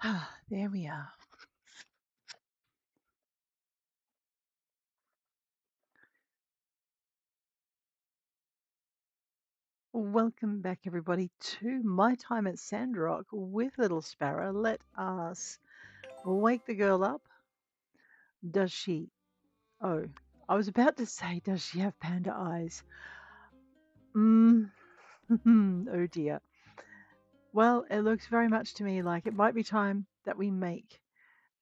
There we are. Welcome back, everybody, to my time at Sandrock with Little Sparrow. Let us wake the girl up. Does she? Oh, I was about to say, does she have panda eyes? Mm, oh dear. Well, it looks very much to me like it might be time that we make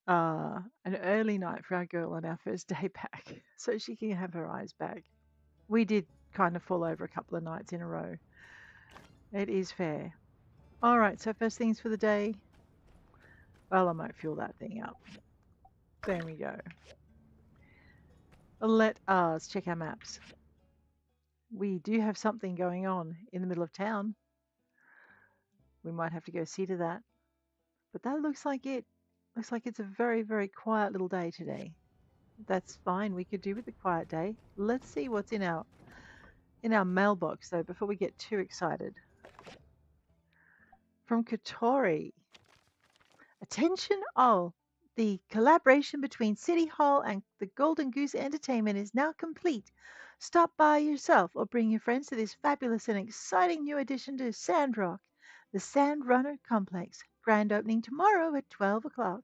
an early night for our girl on our first day back so she can have her eyes back. We did kind of fall over a couple of nights in a row. It is fair. All right, so first things for the day. Well, I might fuel that thing up. There we go. Let us check our maps. We do have something going on in the middle of town. We might have to go see to that. But that looks like it. Looks like it's a very, very quiet little day today. That's fine. We could do with a quiet day. Let's see what's in our mailbox though before we get too excited. From Katori. Attention all! The collaboration between City Hall and the Golden Goose Entertainment is now complete. Stop by yourself or bring your friends to this fabulous and exciting new addition to Sandrock, the Sand Runner Complex. Grand opening tomorrow at 12 o'clock.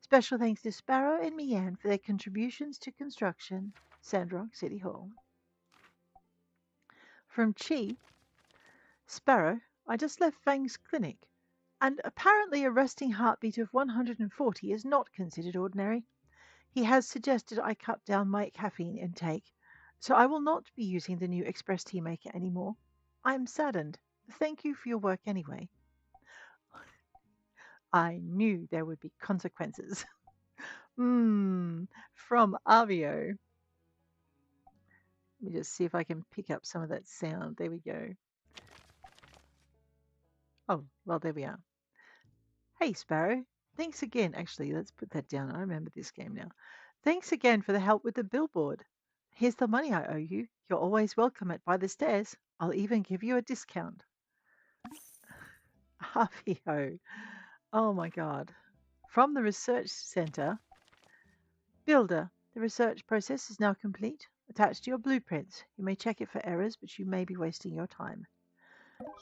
Special thanks to Sparrow and Mian for their contributions to construction. Sandrock City Hall. From Chi, Sparrow, I just left Fang's clinic, and apparently a resting heartbeat of 140 is not considered ordinary. He has suggested I cut down my caffeine intake, so I will not be using the new express tea maker anymore. I am saddened. Thank you for your work anyway. I knew there would be consequences. From Avio. Let me just see if I can pick up some of that sound. There we go. Oh, well, there we are. Hey, Sparrow. Thanks again. Actually, let's put that down. I remember this game now. Thanks again for the help with the billboard. Here's the money I owe you. You're always welcome at By the Stairs. I'll even give you a discount. Avio. Oh my God. From the Research Center. Builder. The research process is now complete. Attached to your blueprints. You may check it for errors, but you may be wasting your time.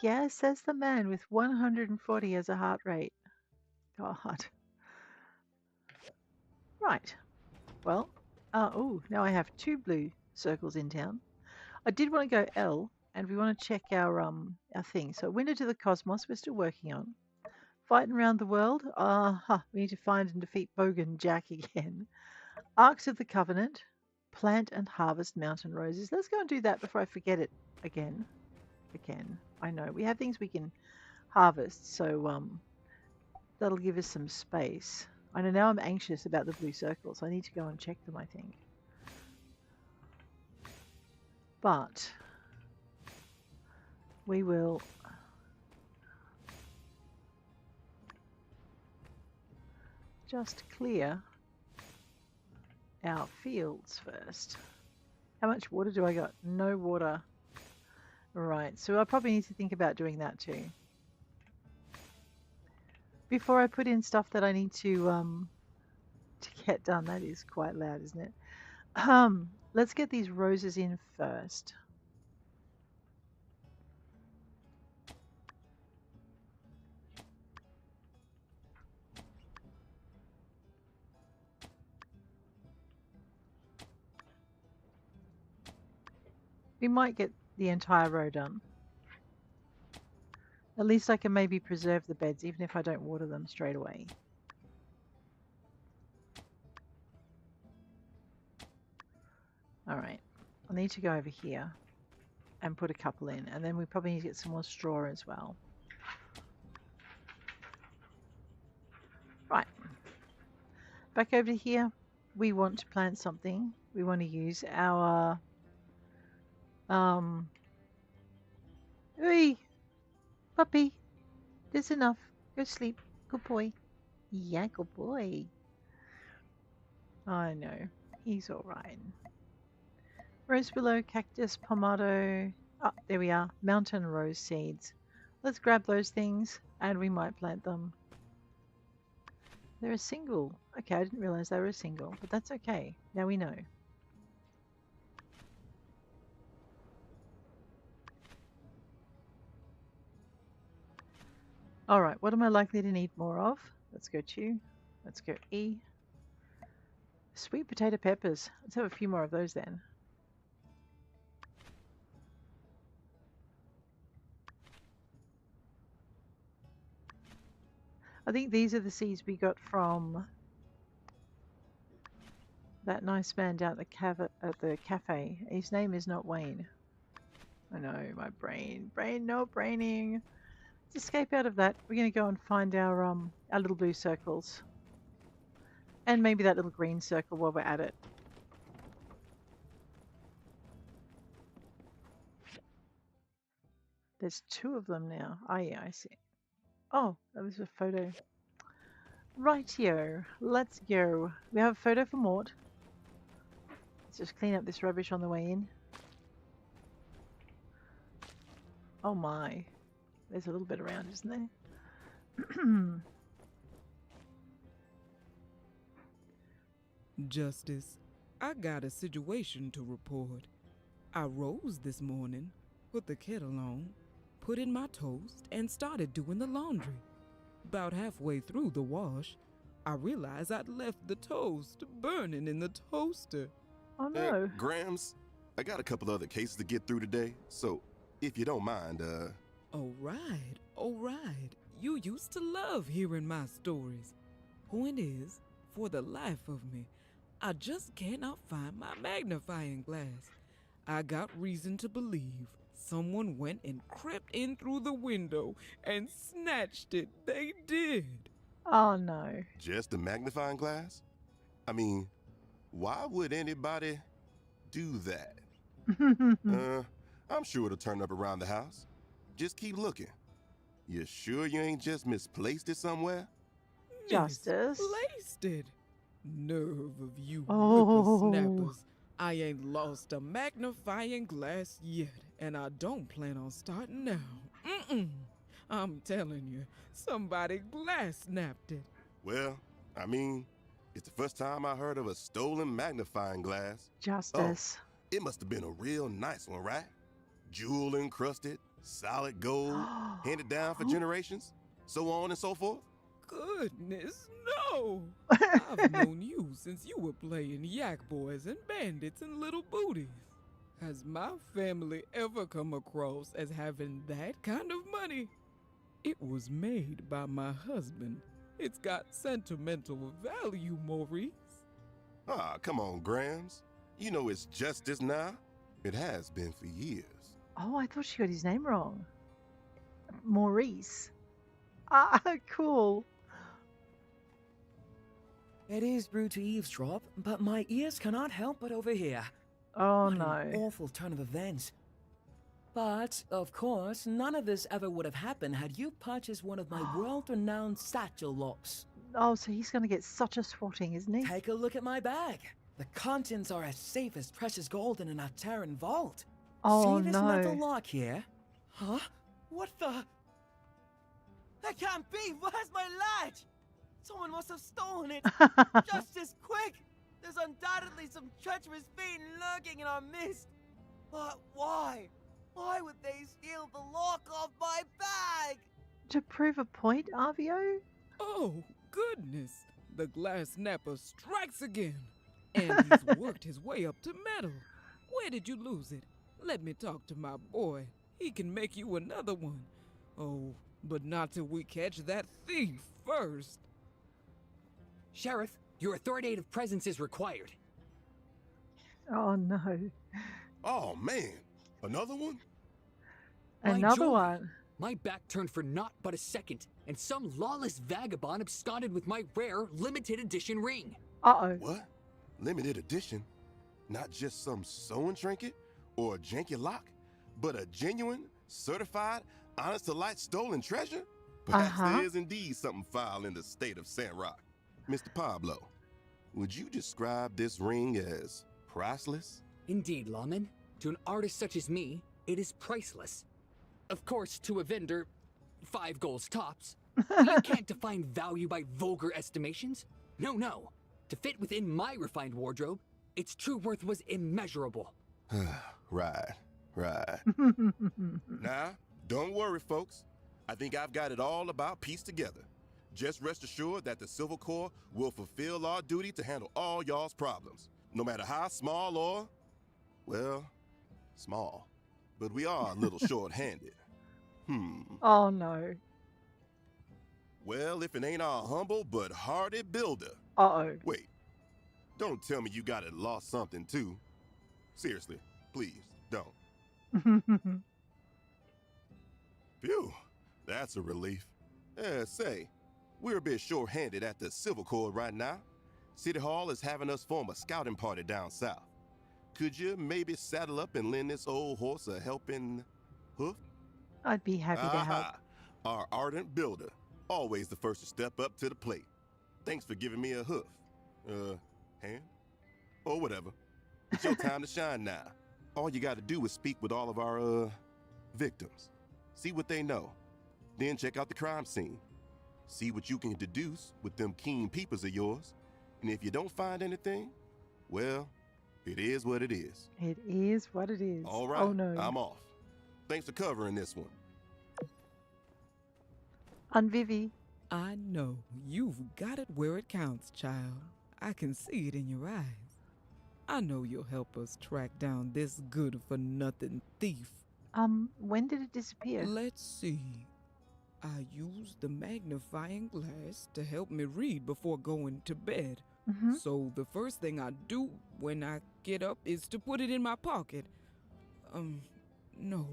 Yes, says the man with 140 as a heart rate. God. Right. Well, oh, now I have 2 blue circles in town. I did want to go L, and we want to check our thing. So Window to the Cosmos, we're still working on. Fighting around the world. We need to find and defeat Bogan Jack again. Arcs of the Covenant. Plant and harvest mountain roses. Let's go and do that before I forget it again. I know we have things we can harvest, so that'll give us some space. I know now I'm anxious about the blue circles. I need to go and check them, I think. But we will just clear our fields first. How much water do I got? No water. Right, so I probably need to think about doing that too. Before I put in stuff that I need to get done. That is quite loud, isn't it? Let's get these roses in first. We might get the entire row done. At least I can maybe preserve the beds even if I don't water them straight away. Alright, I'll need to go over here and put a couple in, and then we probably need to get some more straw as well. Right, back over to here. We want to plant something. We want to use our Oi, puppy, that's enough. Go sleep. Good boy. Yeah, good boy. I know. He's alright. Rose willow, cactus, pomado. Oh, there we are. Mountain rose seeds. Let's grab those things and we might plant them. They're a single. Okay, I didn't realize they were a single, but that's okay. Now we know. All right, what am I likely to need more of? Let's go to. Let's go E. Sweet potato peppers. Let's have a few more of those then. I think these are the seeds we got from that nice man down at the cafe. His name is not Wayne. I know, my brain. No braining. Let's escape out of that. We're going to go and find our little blue circles. And maybe that little green circle while we're at it. There's 2 of them now. Oh, yeah, I see. Oh, that was a photo. Rightio, let's go. We have a photo for Mort. Let's just clean up this rubbish on the way in. Oh my. There's a little bit around, isn't there? Justice, I got a situation to report. I rose this morning, put the kettle on, put in my toast, and started doing the laundry. About halfway through the wash, I realized I'd left the toast burning in the toaster. Oh no. Grams, I got a couple other cases to get through today, so if you don't mind, All right. You used to love hearing my stories. Point is, for the life of me, I just cannot find my magnifying glass. I got reason to believe someone went and crept in through the window and snatched it. They did. Oh no. just a magnifying glass? I mean, why would anybody do that? I'm sure it'll turn up around the house. Just keep looking. You sure you ain't just misplaced it somewhere? Justice. Misplaced it. Nerve of you Oh. whippersnappers. I ain't lost a magnifying glass yet, and I don't plan on starting now. I'm telling you, somebody glass snapped it. Well, I mean, it's the first time I heard of a stolen magnifying glass. Justice. It must have been a real nice one, right? Jewel encrusted, solid gold, handed down for generations, so on and so forth. Goodness, no! I've known you since you were playing yak boys and bandits and little booties. Has my family ever come across as having that kind of money? It was made by my husband. It's got sentimental value, Maurice. Ah, come on, Grams. You know it's justice now. It has been for years. Oh, I thought she got his name wrong. Maurice. Ah, cool. It is rude to eavesdrop, but my ears cannot help but overhear. Oh What no. an awful turn of events. But, of course, none of this ever would have happened had you purchased one of my world-renowned satchel locks. Oh, so he's going to get such a swatting, isn't he? Take a look at my bag. The contents are as safe as precious gold in an Alteran vault. Oh, See this no. metal lock here? Huh? What the? That can't be! Where's my latch? Someone must have stolen it! Justice, quick! There's undoubtedly some treacherous fiend lurking in our midst. But why? Why would they steal the lock off my bag? To prove a point, Arvio? Oh, goodness! The glass snapper strikes again! And he's worked his way up to metal. Where did you lose it? Let me talk to my boy. He can make you another one. Oh, but not till we catch that thief first. Sheriff, your authoritative presence is required. Oh no. Oh, man. Another one? My Another jewelry. one. My back turned for naught but a second, and some lawless vagabond absconded with my rare limited edition ring. Uh-oh. What? Limited edition? Not just some sewing trinket or a janky lock, but a genuine, certified, honest-to-light stolen treasure? Perhaps there is indeed something foul in the state of Sandrock. Mr. Pablo, would you describe this ring as priceless? Indeed, lawman. To an artist such as me, it is priceless. Of course, to a vendor, 5 golds tops. But you can't define value by vulgar estimations. No, no. To fit within my refined wardrobe, its true worth was immeasurable. Right, right. Now, don't worry, folks. I think I've got it all about pieced together. Just rest assured that the Civil Corps will fulfill our duty to handle all y'all's problems, no matter how small or, well, small. But we are a little short-handed. Oh no. Well, if it ain't our humble but hardy builder. Uh-oh. Wait, don't tell me you got it lost something too. Seriously, please, don't. Phew, that's a relief. Say, we're a bit short-handed at the Civil Corps right now. City Hall is having us form a scouting party down south. Could you maybe saddle up and lend this old horse a helping hoof? I'd be happy to help. Our ardent builder, always the first to step up to the plate. Thanks for giving me a hoof. Hand? Or whatever. It's your time to shine now. All you gotta do is speak with all of our, victims. See what they know. Then check out the crime scene. See what you can deduce with them keen peepers of yours. And if you don't find anything, well, it is what it is. It is what it is. All right, Oh no. I'm off. Thanks for covering this one. Unvivi. I know. You've got it where it counts, child. I can see it in your eyes. I know you'll help us track down this good-for-nothing thief. When did it disappear? Let's see. I used the magnifying glass to help me read before going to bed. So the first thing I do when I get up is to put it in my pocket. No.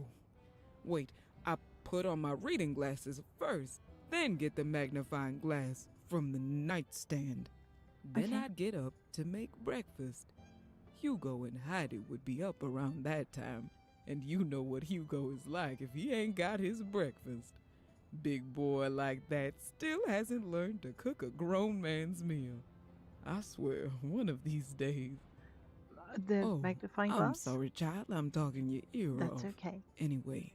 Wait, I put on my reading glasses first, then get the magnifying glass from the nightstand. Then Okay. I'd get up to make breakfast. Hugo and Heidi would be up around that time, and you know what Hugo is like if he ain't got his breakfast. Big boy like that still hasn't learned to cook a grown man's meal. I swear, one of these days. The magnifying glass? I'm sorry, child. I'm talking your ear off. That's okay. Anyway,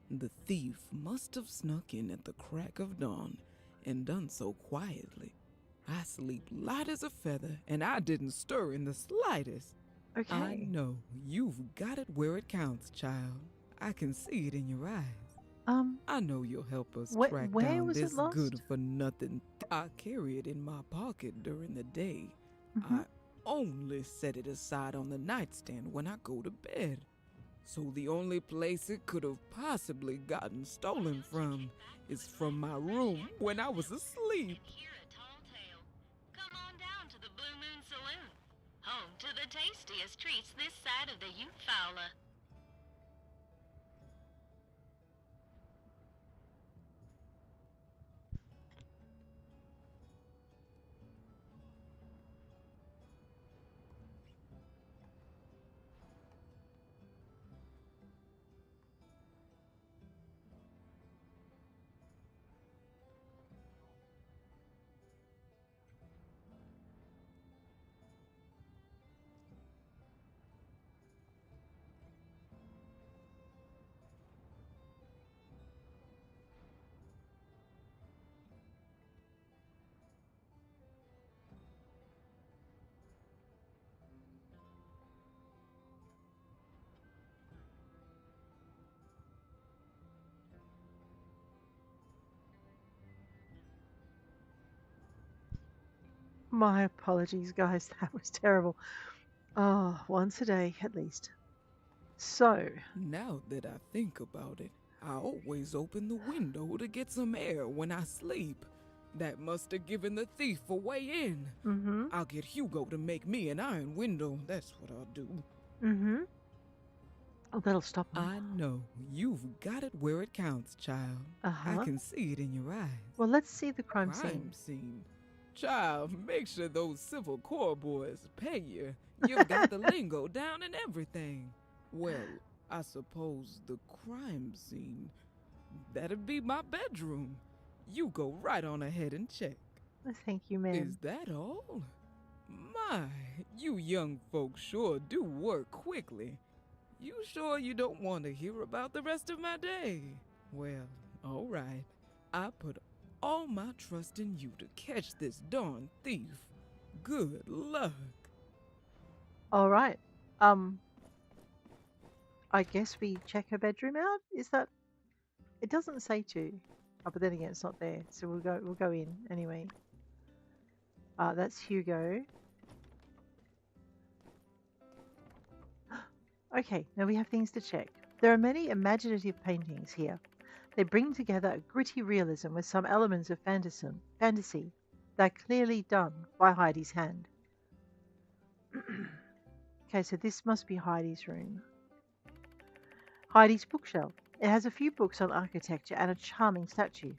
the thief must have snuck in at the crack of dawn and done so quietly. I sleep light as a feather, and I didn't stir in the slightest. Okay. I know. You've got it where it counts, child. I can see it in your eyes. I know you'll help us track where down was it this lost? good-for-nothing. I carry it in my pocket during the day. I only set it aside on the nightstand when I go to bed. So the only place it could have possibly gotten stolen from is from my room when I was asleep. Hear a tall tale. Come on down to the Blue Moon Saloon, home to the tastiest treats this side of the Eufaula. My apologies, guys. That was terrible. Oh, once a day at least. So, Now that I think about it, I always open the window to get some air when I sleep. That must have given the thief a way in. I'll get Hugo to make me an iron window. That's what I'll do. Oh, that'll stop him. I know. You've got it where it counts, child. I can see it in your eyes. Well, let's see the crime scene. Child, make sure those Civil Corps boys pay you. You've got the lingo down and everything. Well, I suppose the crime scene, that'd be my bedroom. You go right on ahead and check. Thank you, ma'am. Is that all? My, you young folks sure do work quickly. You sure you don't want to hear about the rest of my day? Well, all right. I put all my trust in you to catch this darn thief. Good luck. All right. I guess we check her bedroom out. Is that? It doesn't say to. Oh, but then again, it's not there, so we'll go in anyway. That's Hugo. Okay, now we have things to check. There are many imaginative paintings here. They bring together a gritty realism with some elements of fantasy. They're clearly done by Heidi's hand. Okay, so this must be Heidi's room. Heidi's bookshelf. It has a few books on architecture and a charming statue.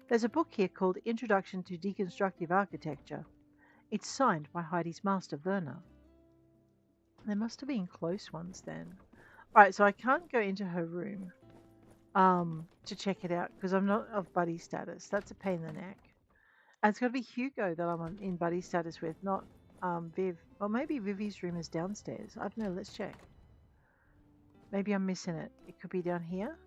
There's a book here called Introduction to Deconstructive Architecture. It's signed by Heidi's master, Werner. There must have been close ones then. Alright, so I can't go into her room to check it out because I'm not of buddy status. That's a pain in the neck. And it's got to be Hugo that I'm in buddy status with, not Viv. Or maybe Vivi's room is downstairs. I don't know. Let's check. Maybe I'm missing it. It could be down here.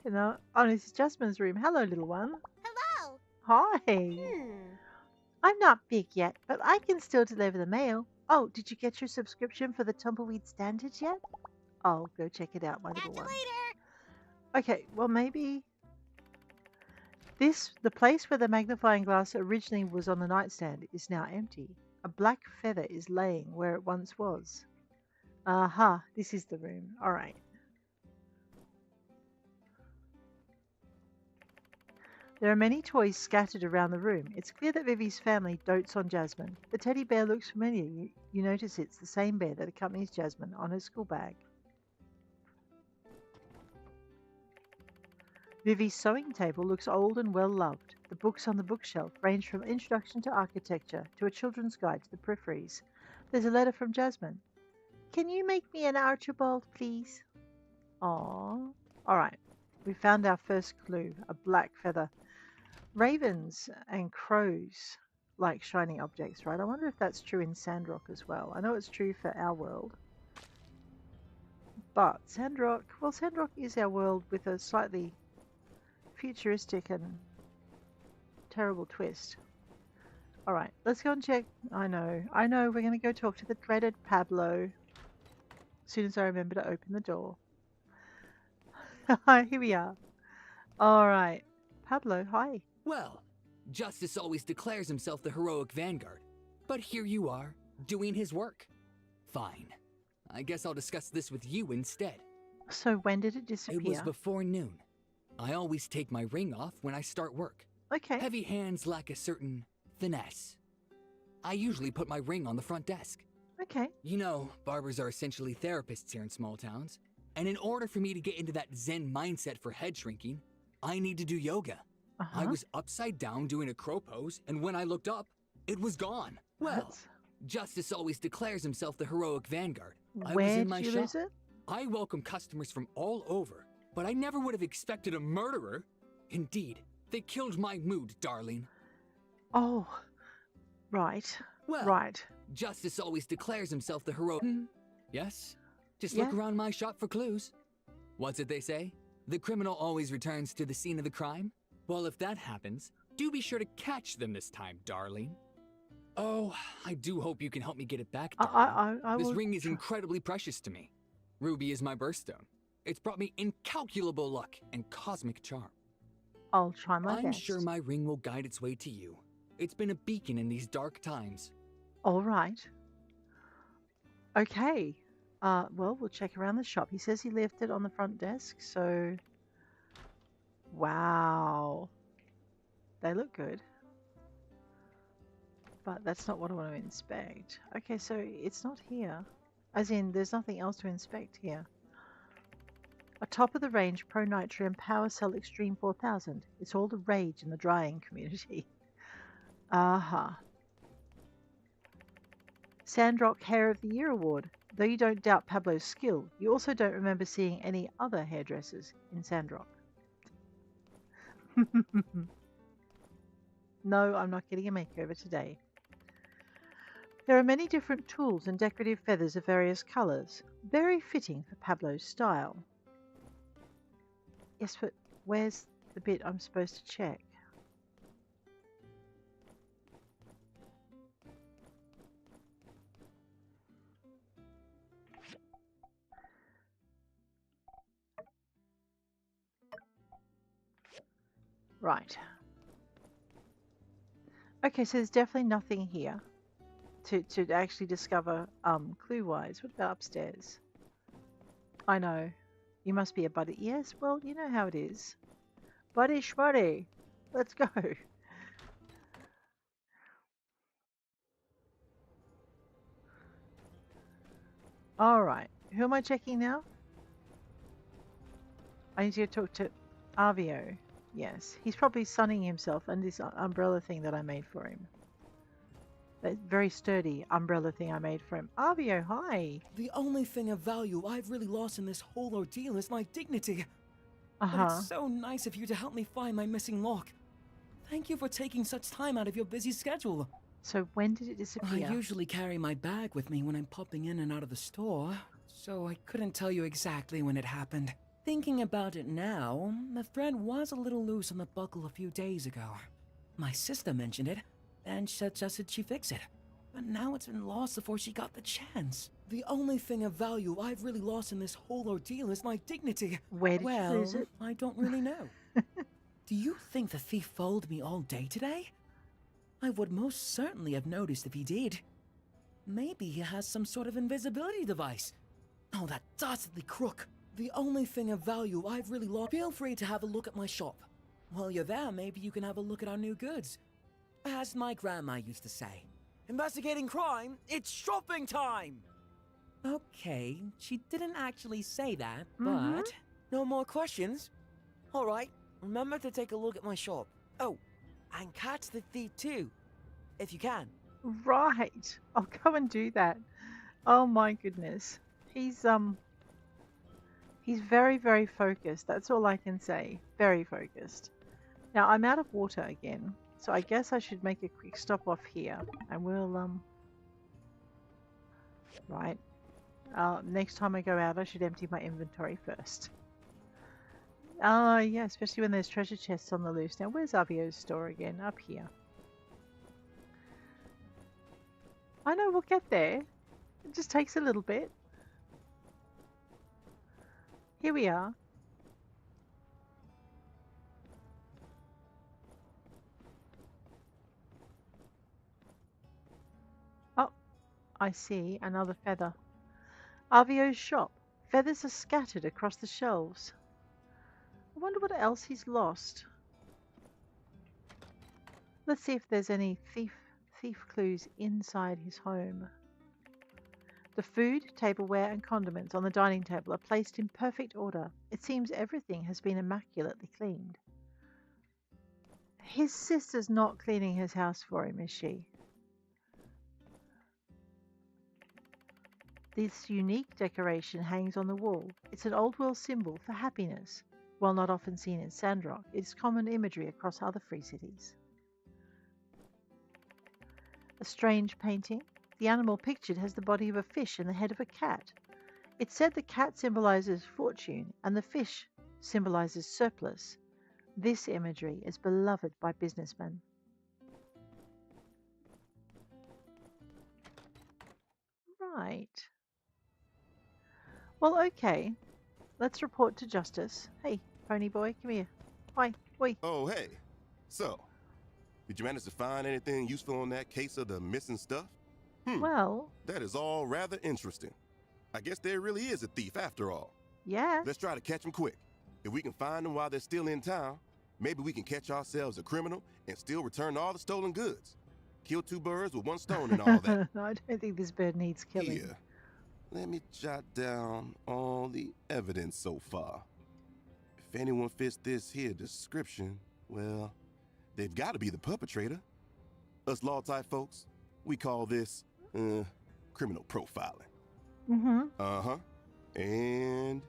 You know, oh, this is Jasmine's room. Hello, little one. Hello. Hi. I'm not big yet, but I can still deliver the mail. Oh, did you get your subscription for the Tumbleweed Standard yet? I'll go check it out, my Catch little you one. later. Okay, well maybe the place where the magnifying glass originally was on the nightstand is now empty. A black feather is laying where it once was. Aha, this is the room. All right. There are many toys scattered around the room. It's clear that Vivi's family dotes on Jasmine. The teddy bear looks familiar. You notice it's the same bear that accompanies Jasmine on her school bag. Vivi's sewing table looks old and well loved. The books on the bookshelf range from Introduction to Architecture to a children's guide to the peripheries. There's a letter from Jasmine. Can you make me an Archibald, please? Aww. All right. We found our first clue, a black feather. Ravens and crows like shiny objects, right? I wonder if that's true in Sandrock as well. I know it's true for our world. But Sandrock is our world with a slightly futuristic and terrible twist. All right, let's go and check. I know, we're going to go talk to the dreaded Pablo as soon as I remember to open the door. Here we are. All right, Pablo, hi. Well, Justice always declares himself the heroic vanguard, but here you are, doing his work. Fine. I guess I'll discuss this with you instead. So when did it disappear? It was before noon. I always take my ring off when I start work. Okay. Heavy hands lack a certain finesse. I usually put my ring on the front desk. Okay. You know, barbers are essentially therapists here in small towns, and in order for me to get into that Zen mindset for head shrinking, I need to do yoga. I was upside down doing a crow pose, and when I looked up, it was gone. Well, Justice always declares himself the heroic vanguard. I was in my did you shop. lose it? I welcome customers from all over, but I never would have expected a murderer. Indeed, they killed my mood, darling. Oh, right. Well, right. Justice always declares himself the heroic. Yes? Just look Yeah. around my shop for clues. What's it they say? The criminal always returns to the scene of the crime? Well, if that happens, do be sure to catch them this time, darling. Oh, I do hope you can help me get it back, darling. I This will ring is incredibly precious to me. Ruby is my birthstone. It's brought me incalculable luck and cosmic charm. I'll try my I'm best. sure my ring will guide its way to you. It's been a beacon in these dark times. All right. Okay. Well, we'll check around the shop. He says he left it on the front desk, so... Wow. They look good. But that's not what I want to inspect. Okay, so it's not here. As in, there's nothing else to inspect here. A top-of-the-range Pro Nitrium Power Cell Extreme 4000. It's all the rage in the drying community. Aha. Sandrock Hair of the Year Award. Though you don't doubt Pablo's skill, you also don't remember seeing any other hairdressers in Sandrock. No, I'm not getting a makeover today. There are many different tools and decorative feathers of various colours, very fitting for Pablo's style. Yes, but where's the bit I'm supposed to check. Right. Okay, so there's definitely nothing here to actually discover clue-wise. What about upstairs? I know. You must be a buddy. Yes, well, you know how it is. Buddy schmuddy. Let's go. Alright. Who am I checking now? I need to talk to Avio. Yes. He's probably sunning himself under this umbrella thing that I made for him. That very sturdy umbrella thing I made for him. Avio, hi. The only thing of value I've really lost in this whole ordeal is my dignity. But Uh-huh. it's so nice of you to help me find my missing lock. Thank you for taking such time out of your busy schedule. So when did it disappear? I usually carry my bag with me when I'm popping in and out of the store, so I couldn't tell you exactly when it happened. Thinking about it now, the thread was a little loose on the buckle a few days ago. My sister mentioned it, and suggested she fix it. But now it's been lost before she got the chance. The only thing of value I've really lost in this whole ordeal is my dignity. Where did you lose it? I don't really know. Do you think the thief followed me all day today? I would most certainly have noticed if he did. Maybe he has some sort of invisibility device. Oh, that dastardly crook. The only thing of value I've really lost. Feel free to have a look at my shop. While you're there, maybe you can have a look at our new goods. As my grandma used to say, investigating crime, it's shopping time! Okay, she didn't actually say that, but... No more questions? Alright, remember to take a look at my shop. Oh, and catch the thief too, if you can. Right. I'll go and do that. Oh my goodness. He's very, very focused. That's all I can say. Very focused. Now I'm out of water again, so I guess I should make a quick stop off here, and we'll right. Next time I go out, I should empty my inventory first. Yeah, especially when there's treasure chests on the loose. Now, where's Avio's store again? Up here. I know, we'll get there. It just takes a little bit. Here we are. Oh, I see another feather. Avio's shop. Feathers are scattered across the shelves. I wonder what else he's lost. Let's see if there's any thief clues inside his home. The food, tableware, and condiments on the dining table are placed in perfect order. It seems everything has been immaculately cleaned. His sister's not cleaning his house for him, is she? This unique decoration hangs on the wall. It's an old world symbol for happiness. While not often seen in Sandrock, it is common imagery across other free cities. A strange painting. The animal pictured has the body of a fish and the head of a cat. It's said the cat symbolizes fortune and the fish symbolizes surplus. This imagery is beloved by businessmen. Right. Well, okay. Let's report to Justice. Hey, pony boy, come here. Hi, oi. Oh, hey. So, did you manage to find anything useful on that case of the missing stuff? Well, that is all rather interesting. I guess there really is a thief after all. yeah. Let's try to catch him quick. If we can find them while they're still in town, maybe we can catch ourselves a criminal and still return all the stolen goods. Kill two birds with one stone and all that. I don't think this bird needs killing. Here, let me jot down all the evidence so far. If anyone fits this here description, well, they've got to be the perpetrator. Us law-type folks, we call this, criminal profiling. Uh-huh. And,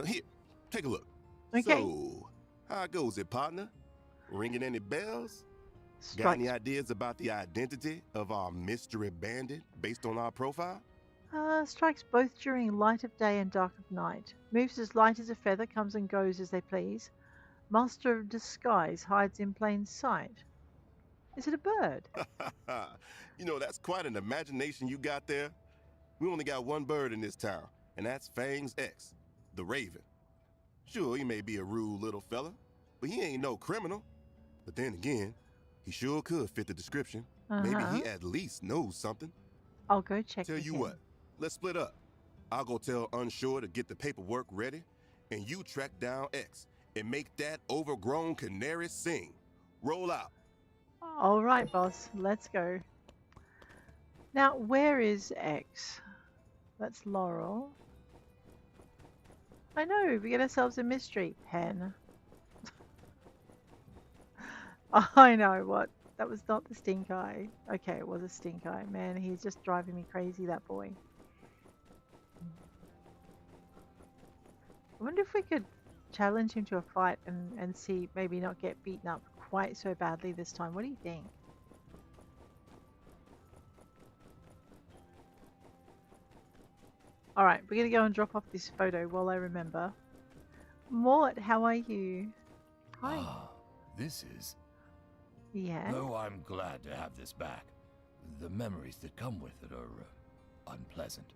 here, take a look. Okay. So, how goes it, partner? Ringing any bells? Got any ideas about the identity of our mystery bandit based on our profile? Strikes both during light of day and dark of night. Moves as light as a feather, comes and goes as they please. Master of disguise hides in plain sight. Is it a bird? You know, that's quite an imagination you got there. We only got one bird in this town, and that's Fang's ex, the Raven. Sure, he may be a rude little fella, but he ain't no criminal. But then again, he sure could fit the description. Maybe he at least knows something. I'll go check Tell with you him. what, let's split up. I'll go tell Unsure to get the paperwork ready, and you track down X and make that overgrown canary sing. Roll out. All right, boss. Let's go. Now, where is X? That's Laurel. I know, we get ourselves a mystery pen. I know, what? That was not the stink eye. Okay, it was a stink eye. Man, he's just driving me crazy, that boy. I wonder if we could challenge him to a fight and see, maybe not get beaten up quite so badly this time. What do you think? Alright, we're going to go and drop off this photo while I remember. Mort, how are you? Hi. Ah, this is. Yeah. Though I'm glad to have this back, the memories that come with it are unpleasant.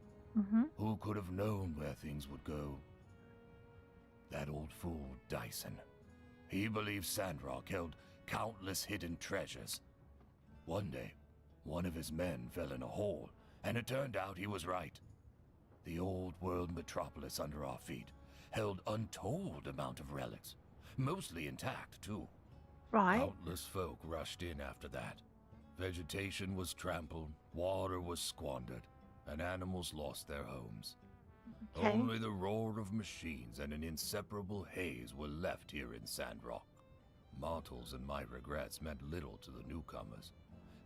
Who could have known where things would go? That old fool, Dyson. He believed Sandrock held countless hidden treasures. One day, one of his men fell in a hole, and it turned out he was right. The old world metropolis under our feet held untold amount of relics, mostly intact, too. Right. Countless folk rushed in after that. Vegetation was trampled, water was squandered, and animals lost their homes. Okay. Only the roar of machines and an inseparable haze were left here in Sandrock. Mortals and my regrets meant little to the newcomers,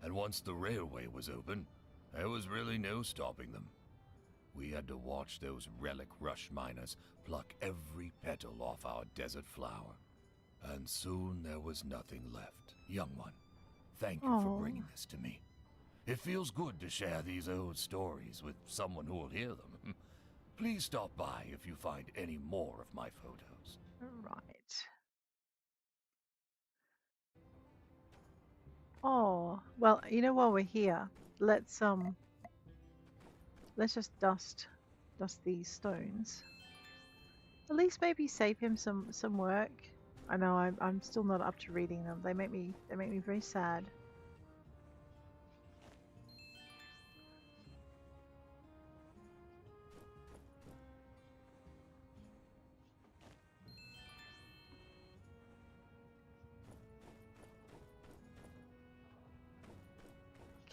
and once the railway was open, there was really no stopping them. We had to watch those relic rush miners pluck every petal off our desert flower. And soon there was nothing left. Young one, thank you for bringing this to me. It feels good to share these old stories with someone who will hear them. Please stop by if you find any more of my photos. Right. Oh, well, you know, while we're here, let's just dust these stones. At least maybe save him some work. I know I'm still not up to reading them. They make me very sad.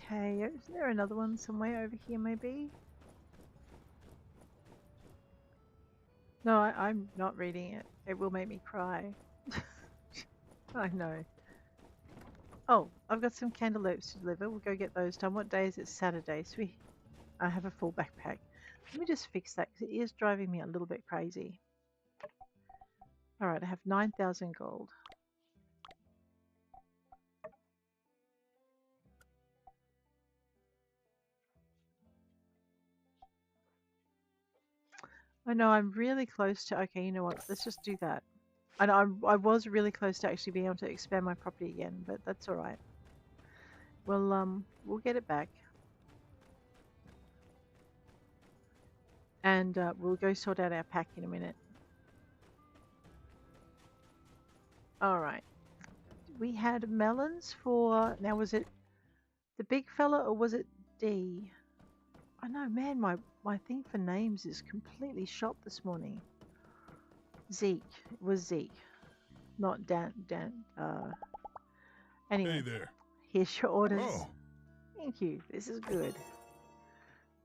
Okay, is there another one somewhere over here maybe? No, I'm not reading it. It will make me cry. I know. Oh, I've got some cantaloupes to deliver. We'll go get those done. What day is it? Saturday. So I have a full backpack. Let me just fix that because it is driving me a little bit crazy. Alright, I have 9,000 gold. I know I'm really close to. Okay, you know what? Let's just do that. I know I was really close to actually being able to expand my property again, but that's all right. We'll get it back, and we'll go sort out our pack in a minute. All right. We had melons for. Now was it the big fella or was it D? I know, man. My thing for names is completely shot this morning. Zeke. It was Zeke, not Dan. Anyway. Hey there. Here's your orders. Oh. Thank you. This is good.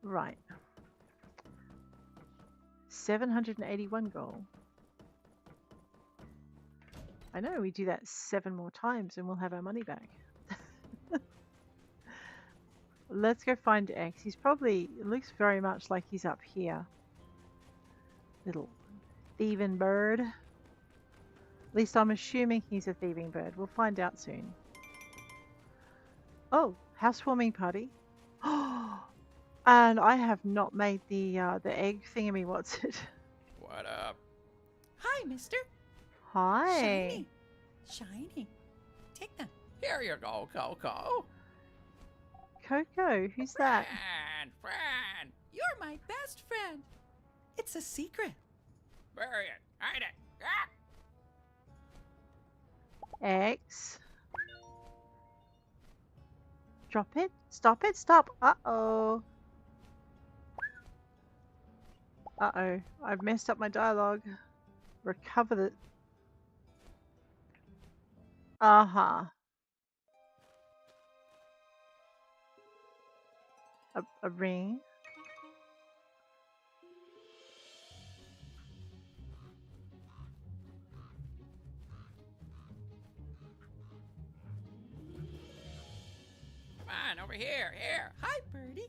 Right. 781 gold. I know, we do that 7 more times and we'll have our money back. Let's go find X. He's probably, it looks very much like he's up here. Little thieving bird. At least I'm assuming he's a thieving bird. We'll find out soon. Oh, housewarming party. And I have not made the egg thingammy. What's it? What up? Hi, mister. Hi. Shiny. Shiny. Take them. Here you go, Coco. Coco, who's that? Friend. You're my best friend. It's a secret. Bury it. Hide it. X. Drop it. Stop it. Stop. Uh-oh. Uh-oh. I've messed up my dialogue. Recover the... Uh-huh. A ring. Come on, over here. Here. Hi, Birdie.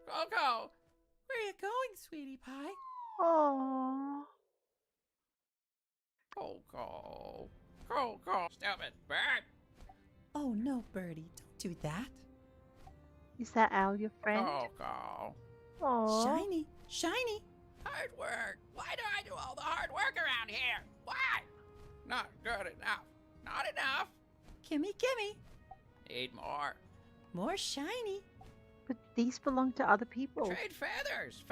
Coco. Where are you going, sweetie pie? Oh. Coco. Stupid bird. Oh, no, Birdie. Don't do that. Is that Al your friend? Coco. Oh. Shiny. Shiny. Hard work. Why do I do all the hard work around here? Why? Not good enough. Not enough. Gimme, gimme. Need more. More shiny. But these belong to other people. Trade feathers.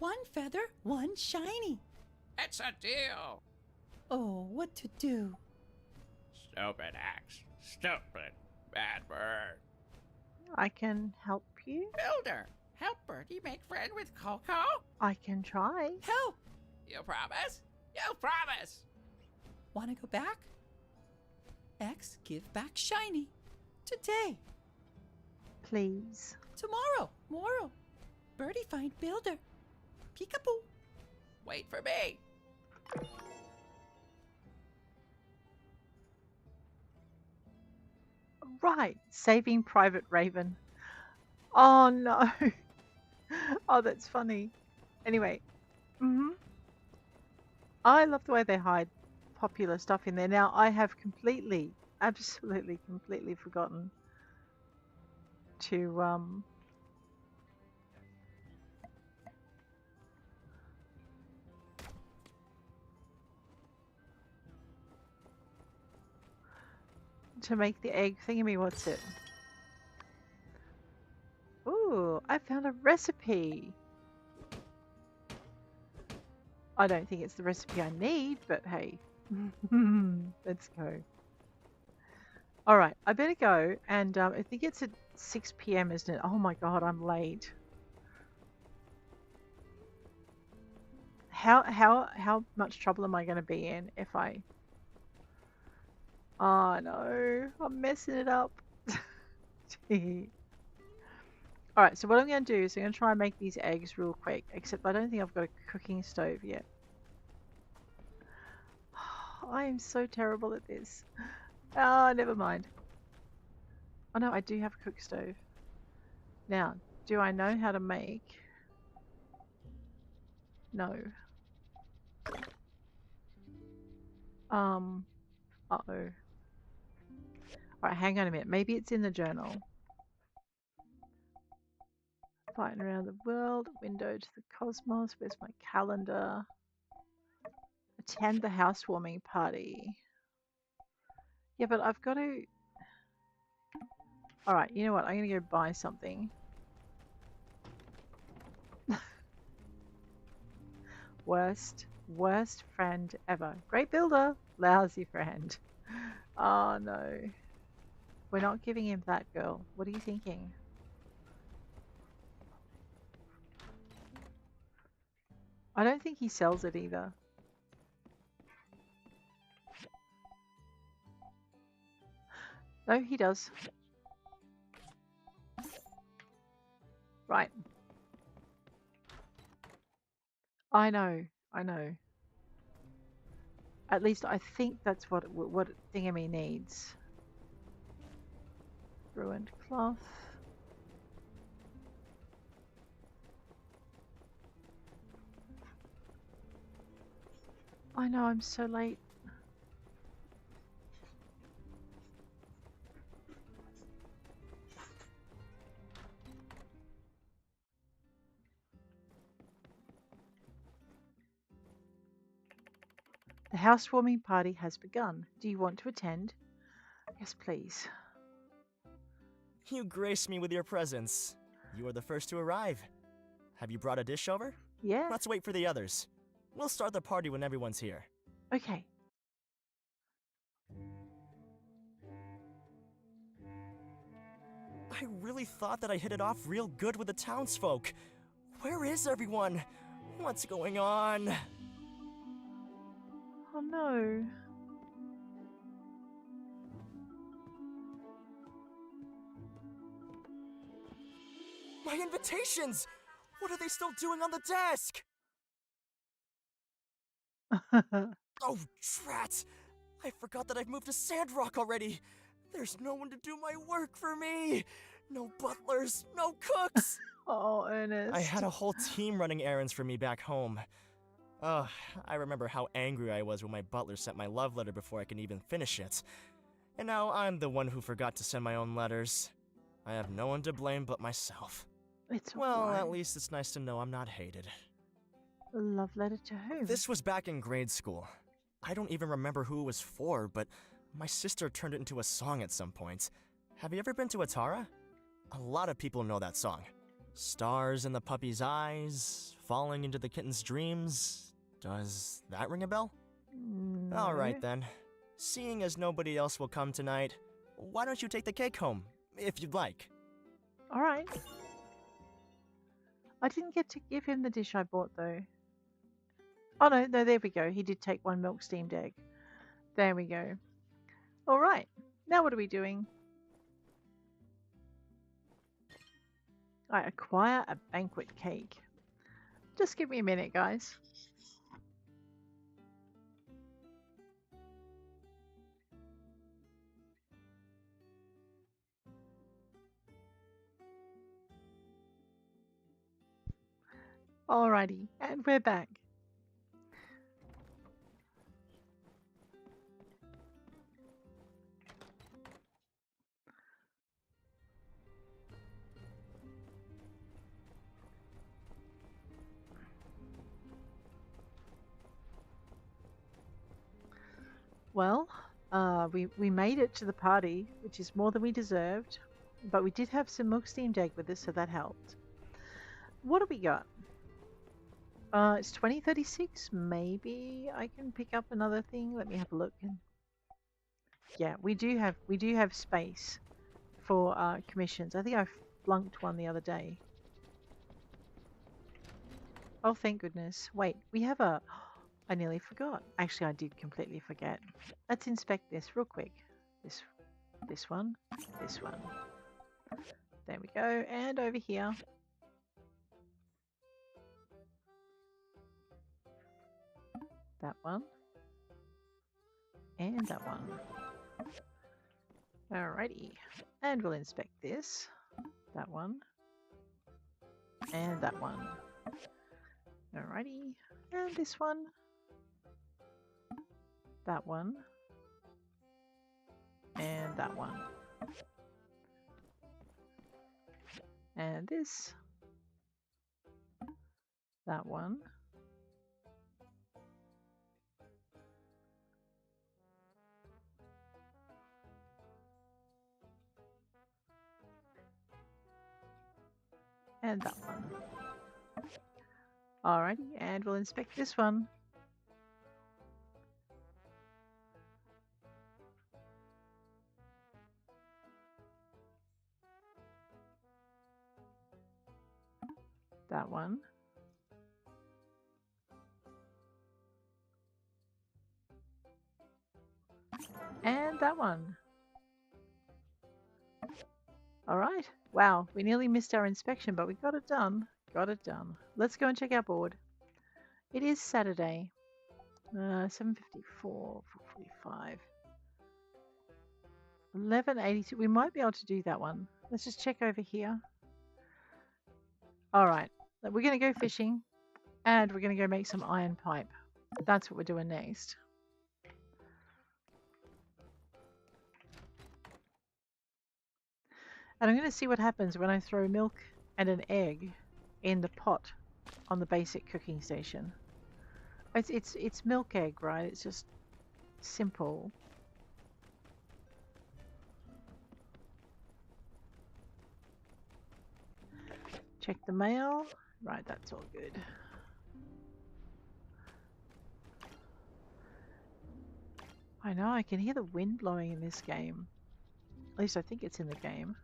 One feather, one shiny. It's a deal. Oh, what to do? Stupid axe. Stupid bad bird. I can help you. Builder. Help Birdie make friend with Coco. I can try. Help! You promise? You promise. Want to go back? X, give back shiny. Today. Please. Tomorrow. Birdie find builder. Peekaboo. Wait for me. Right. Saving Private Raven. Oh no. Oh, that's funny. Anyway. I love the way they hide popular stuff in there. Now, I have absolutely completely forgotten to make the egg thingy. What's it? Ooh, I found a recipe. I don't think it's the recipe I need, but hey, let's go. All right, I better go, and I think it's at 6 p.m., isn't it? Oh my god, I'm late. How much trouble am I going to be in if I... Oh no, I'm messing it up. Alright, so what I'm going to do is I'm going to try and make these eggs real quick, except I don't think I've got a cooking stove yet. I am so terrible at this. Oh, never mind. Oh no, I do have a cook stove. Now, do I know how to make... No. Uh-oh. Alright, hang on a minute. Maybe it's in the journal. Fighting around the world, window to the cosmos, where's my calendar? Attend the housewarming party. Yeah, but I've got to... Alright, you know what? I'm going to go buy something. Worst friend ever. Great builder, lousy friend. Oh no. We're not giving him that, girl. What are you thinking? I don't think he sells it either. No, he does. Right. I know. At least I think that's what Thingamy needs. Ruined cloth. I know, I'm so late. The housewarming party has begun. Do you want to attend? Yes, please. You grace me with your presence. You are the first to arrive. Have you brought a dish over? Yeah. Let's wait for the others. We'll start the party when everyone's here. Okay. I really thought that I hit it off real good with the townsfolk. Where is everyone? What's going on? Oh no. My invitations! What are they still doing on the desk? Oh, drat! I forgot that I've moved to Sandrock already. There's no one to do my work for me. No butlers, no cooks. Oh, Ernest. I had a whole team running errands for me back home. Ugh, I remember how angry I was when my butler sent my love letter before I could even finish it. And now I'm the one who forgot to send my own letters. I have no one to blame but myself. It's Well, alright. at least it's nice to know I'm not hated. A love letter to whom? This was back in grade school. I don't even remember who it was for, but my sister turned it into a song at some point. Have you ever been to Atara? A lot of people know that song. Stars in the puppy's eyes, falling into the kitten's dreams. Does that ring a bell? No. Alright then. Seeing as nobody else will come tonight, why don't you take the cake home, if you'd like? Alright. I didn't get to give him the dish I bought though. Oh no, there we go. He did take one milk steamed egg. There we go. Alright. Now what are we doing? I acquire a banquet cake. Just give me a minute, guys. Alrighty, and we're back. Well, we made it to the party, which is more than we deserved, but we did have some milk steamed egg with us, so that helped. What do we got? It's 2036. Maybe I can pick up another thing. Let me have a look. Yeah, we do have space for commissions. I think I flunked one the other day. Oh, thank goodness. Wait, we have a... I nearly forgot. Actually, I did completely forget. Let's inspect this real quick. This one, this one. There we go. And over here. That one. And that one. Alrighty. And we'll inspect this. That one. And that one. Alrighty. And this one. That one. And that one. And this. That one. And that one. Alrighty, and we'll inspect this one. That one. And that one. Alright. Wow, we nearly missed our inspection, but we got it done. Got it done. Let's go and check our board. It is Saturday. 7:54, 4:45. 11:82. We might be able to do that one. Let's just check over here. Alright. We're going to go fishing. And we're going to go make some iron pipe. That's what we're doing next. And I'm going to see what happens when I throw milk and an egg in the pot on the basic cooking station. It's milk egg, right? It's just simple. Check the mail. Right, that's all good. I know, I can hear the wind blowing in this game. At least I think it's in the game.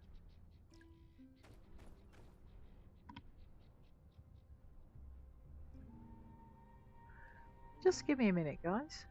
Just give me a minute, guys.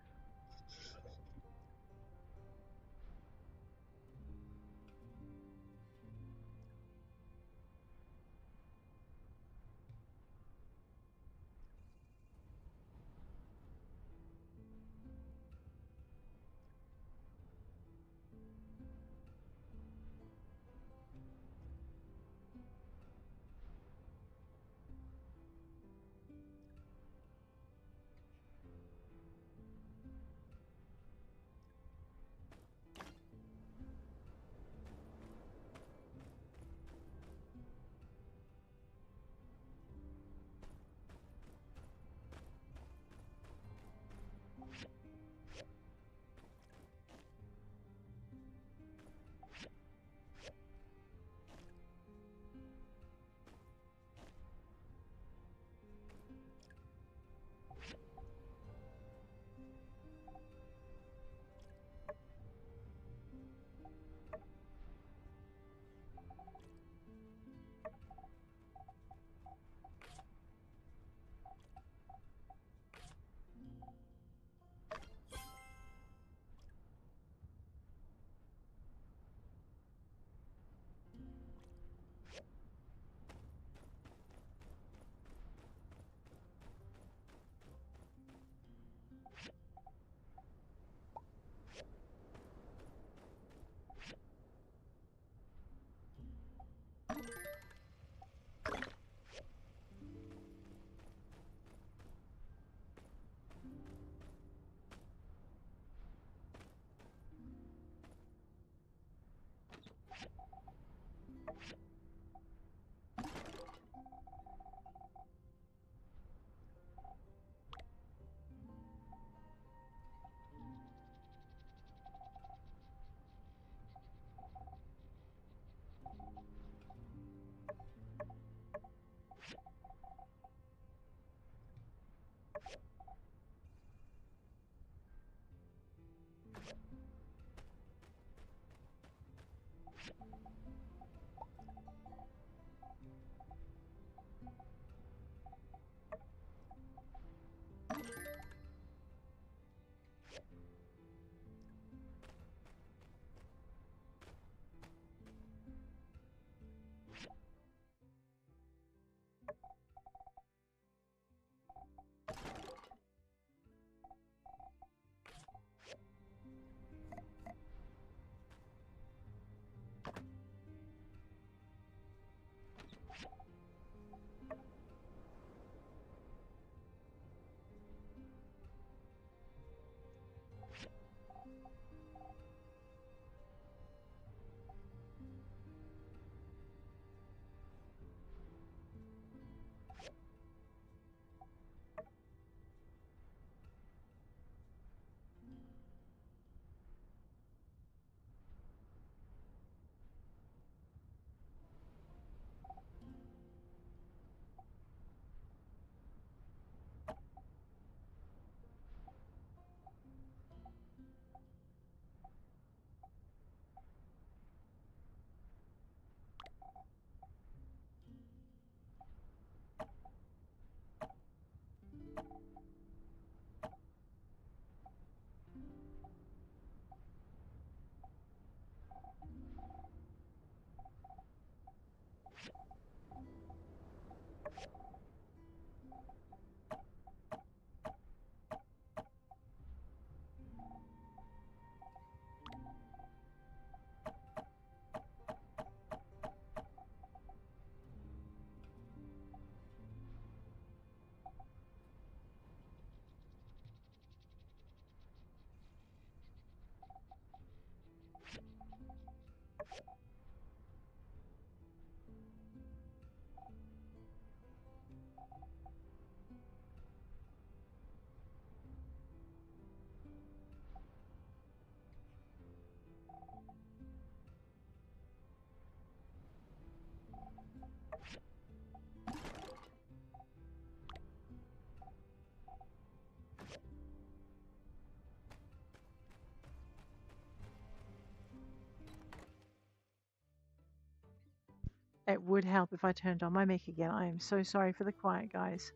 It would help if I turned on my mic again. I am so sorry for the quiet, guys.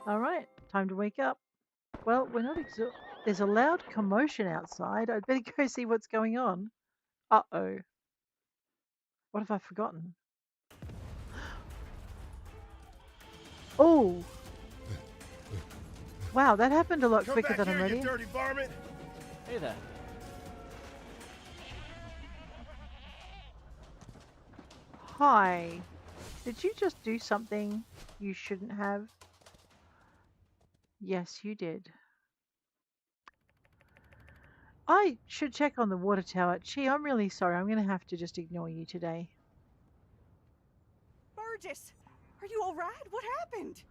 All right, time to wake up. Well, we're not there's a loud commotion outside. I'd better go see what's going on. Uh-oh. What have I forgotten? Oh! Wow, that happened a lot quicker than I'm ready. You dirty varmint! Hey there. Hi. Did you just do something you shouldn't have? Yes, you did. I should check on the water tower. Gee, I'm really sorry. I'm going to have to just ignore you today. Burgess, are you all right? What happened?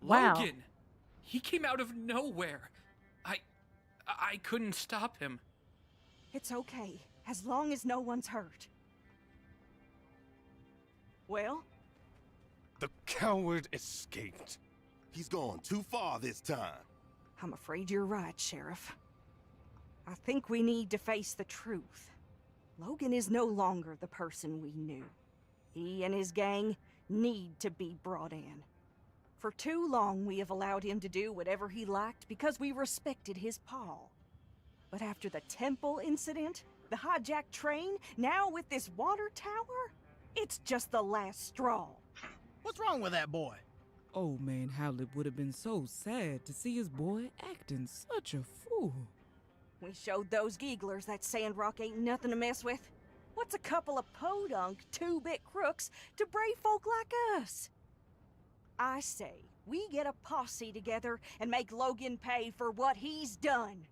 Wow. Logan! He came out of nowhere. I couldn't stop him. It's okay, as long as no one's hurt. Well? The coward escaped. He's gone too far this time. I'm afraid you're right, Sheriff. I think we need to face the truth. Logan is no longer the person we knew. He and his gang need to be brought in. For too long, we have allowed him to do whatever he liked because we respected his paw. But after the temple incident, the hijacked train, now with this water tower, it's just the last straw. What's wrong with that boy? Old man Howlett would have been so sad to see his boy acting such a fool. We showed those geeglers that Sandrock ain't nothing to mess with. What's a couple of podunk, two-bit crooks to brave folk like us? I say, we get a posse together and make Logan pay for what he's done.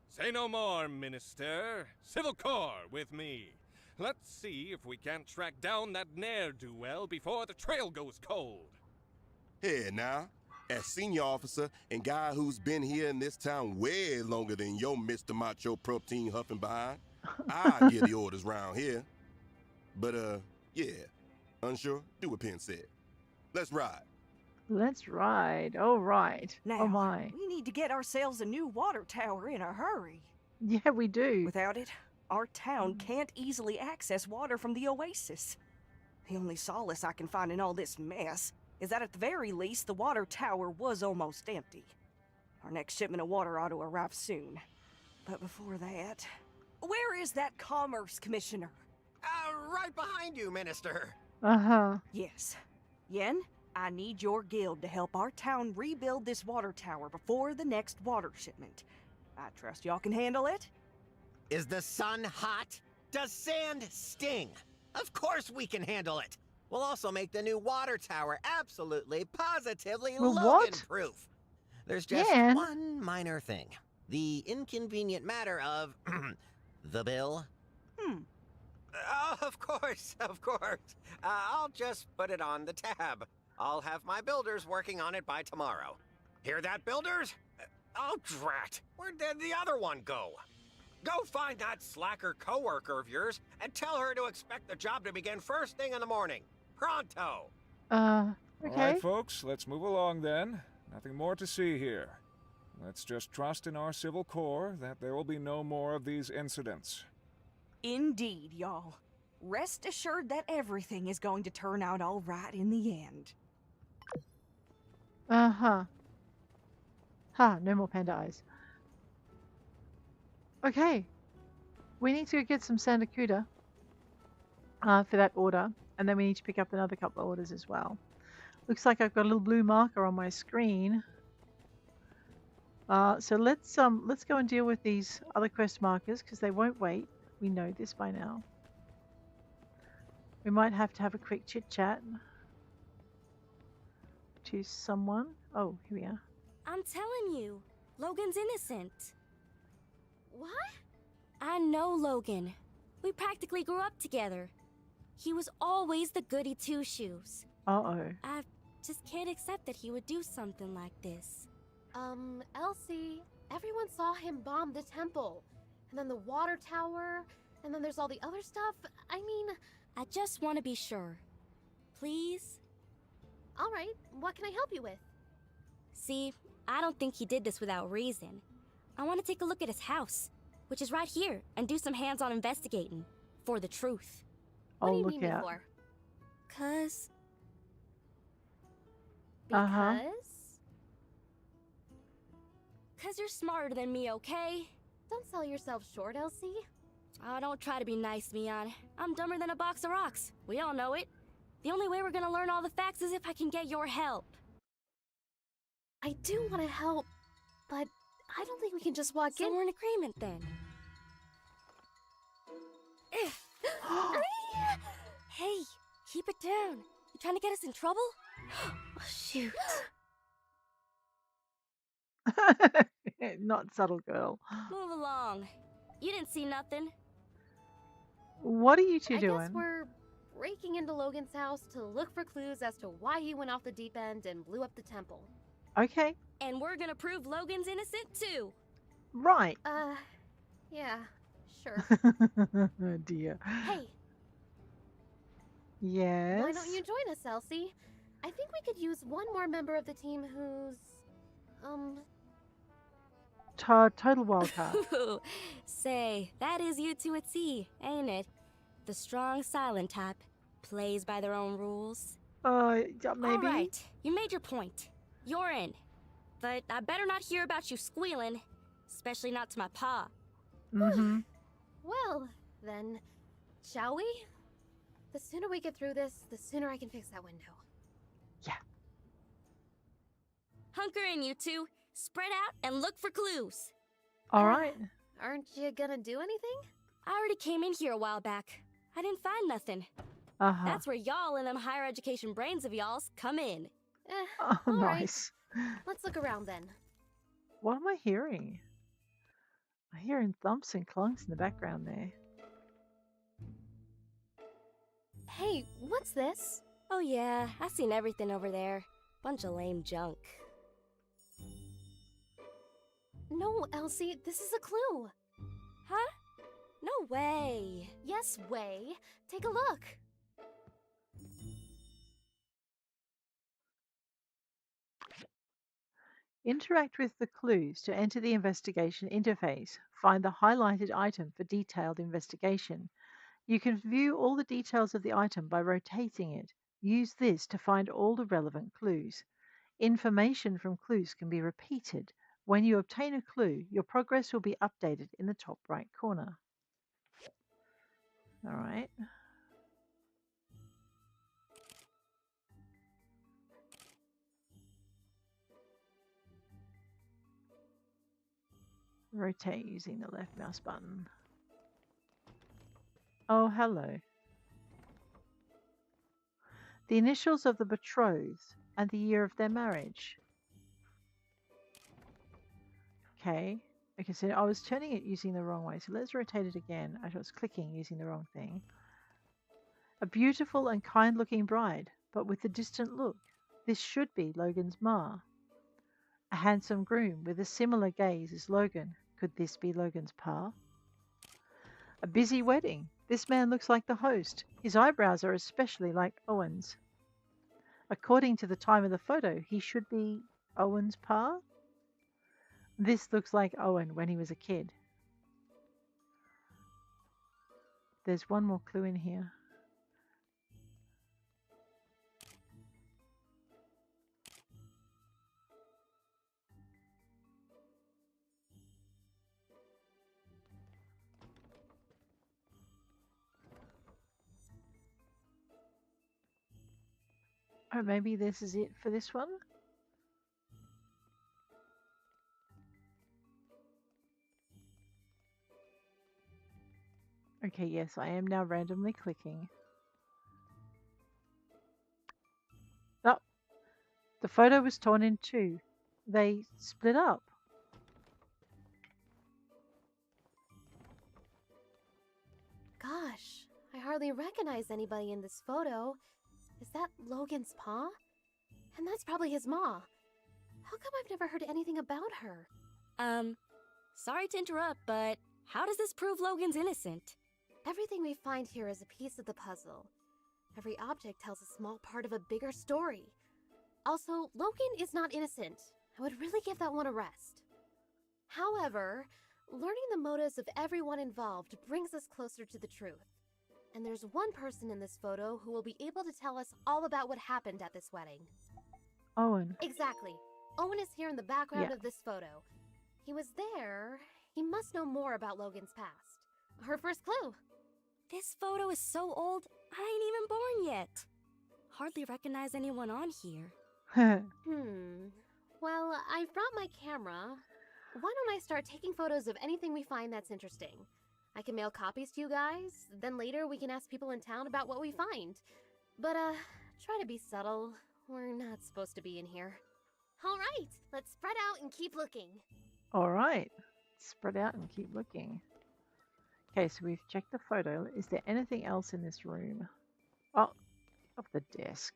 Say no more, Minister. Civil Corps with me. Let's see if we can't track down that ne'er-do-well before the trail goes cold. Here now, as senior officer and guy who's been here in this town way longer than your Mr. Macho Protein huffing behind, I give the orders round here. But, yeah, unsure? Do what Penn said. Let's ride. Let's ride. All right. Now, oh my. We need to get ourselves a new water tower in a hurry. Yeah, we do. Without it, our town can't easily access water from the oasis. The only solace I can find in all this mess is that at the very least, the water tower was almost empty. Our next shipment of water ought to arrive soon. But before that, where is that Commerce Commissioner? Right behind you, Minister. Uh-huh. Yes. Yen, I need your guild to help our town rebuild this water tower before the next water shipment. I trust y'all can handle it? Is the sun hot? Does sand sting? Of course we can handle it. We'll also make the new water tower absolutely, positively Logan-proof. There's just one minor thing. The inconvenient matter of the bill. Of course. I'll just put it on the tab. I'll have my builders working on it by tomorrow. Hear that, builders? Oh, drat. Where did the other one go? Go find that slacker coworker of yours and tell her to expect the job to begin first thing in the morning. Pronto. Okay. All right, folks, let's move along then. Nothing more to see here. Let's just trust in our Civil Corps that there will be no more of these incidents. Indeed, y'all. Rest assured that everything is going to turn out all right in the end. Uh-huh. Ha, no more panda eyes. Okay. We need to get some Sandacuda for that order. And then we need to pick up another couple of orders as well. Looks like I've got a little blue marker on my screen. So let's go and deal with these other quest markers because they won't wait. We know this by now. We might have to have a quick chit chat to someone. Oh, here we are. I'm telling you, Logan's innocent. What? I know Logan. We practically grew up together. He was always the goody two-shoes. Uh-oh. I just can't accept that he would do something like this. Elsie, everyone saw him bomb the temple. And then the water tower, and then there's all the other stuff. I mean... I just want to be sure. Please? Alright, what can I help you with? See, I don't think he did this without reason. I want to take a look at his house. which is right here, and do some hands-on investigating for the truth. What Oh, do you look need me out. for? Cause Uh-huh. Cause you're smarter than me, okay? Don't sell yourself short, Elsie. Oh, don't try to be nice, Mian. I'm dumber than a box of rocks. We all know it. The only way we're gonna learn all the facts is if I can get your help. I do want to help, but I don't think we can just walk in. So we're in agreement then. Hey, keep it down. You trying to get us in trouble? Oh, shoot. Not subtle, girl. Move along. You didn't see nothing. What are you two I doing? guess we're breaking into Logan's house to look for clues as to why he went off the deep end and blew up the temple. Okay. And we're gonna prove Logan's innocent too. Right. Yeah, sure. Oh dear. Hey, Yes. why don't you join us, Elsie? I think we could use one more member of the team who's, Total wild card. Say, that is you two at sea, ain't it? The strong, silent type. Plays by their own rules. Yeah, maybe. All right, you made your point. You're in. But I better not hear about you squealing. Especially not to my pa. Mm-hmm. Well, then, shall we? The sooner we get through this, the sooner I can fix that window. Hunker in, you two. Spread out and look for clues. All right. Aren't you gonna do anything? I already came in here a while back. I didn't find nothing. Uh-huh. That's where y'all and them higher education brains of y'all's come in. Oh, all right. nice. Let's look around then. What am I hearing? I'm hearing thumps and clunks in the background there. Hey, what's this? Oh yeah, I seen everything over there. Bunch of lame junk. No, Elsie, this is a clue. Huh? No way. Yes, way. Take a look. Interact with the clues to enter the investigation interface. Find the highlighted item for detailed investigation. You can view all the details of the item by rotating it. Use this to find all the relevant clues. Information from clues can be repeated. When you obtain a clue, your progress will be updated in the top right corner. All right. Rotate using the left mouse button. Oh, hello. The initials of the betrothed and the year of their marriage. Okay. Okay, so I was turning it using the wrong way. So let's rotate it again. I was clicking using the wrong thing. A beautiful and kind-looking bride, but with a distant look. This should be Logan's ma. A handsome groom with a similar gaze as Logan. Could this be Logan's pa? A busy wedding. This man looks like the host. His eyebrows are especially like Owen's. According to the time of the photo, he should be Owen's pa. This looks like Owen when he was a kid. There's one more clue in here. Oh, maybe this is it for this one? Okay, yes, I am now randomly clicking. Oh, the photo was torn in two. They split up. Gosh, I hardly recognize anybody in this photo. Is that Logan's pa? And that's probably his ma. How come I've never heard anything about her? Sorry to interrupt, but how does this prove Logan's innocent? Everything we find here is a piece of the puzzle. Every object tells a small part of a bigger story. Also, Logan is not innocent. I would really give that one a rest. However, Learning the motives of everyone involved brings us closer to the truth. And there's one person in this photo who will be able to tell us all about what happened at this wedding. Owen. Exactly. Owen is here in the background Yeah. of this photo. He was there. He must know more about Logan's past. Her first clue. This photo is so old, I ain't even born yet. Hardly recognize anyone on here. Well, I've brought my camera. Why don't I start taking photos of anything we find that's interesting? I can mail copies to you guys, then later we can ask people in town about what we find. But, try to be subtle. We're not supposed to be in here. All right, let's spread out and keep looking. All right. Spread out and keep looking. Okay, so we've checked the photo. Is there anything else in this room? Oh, off the desk.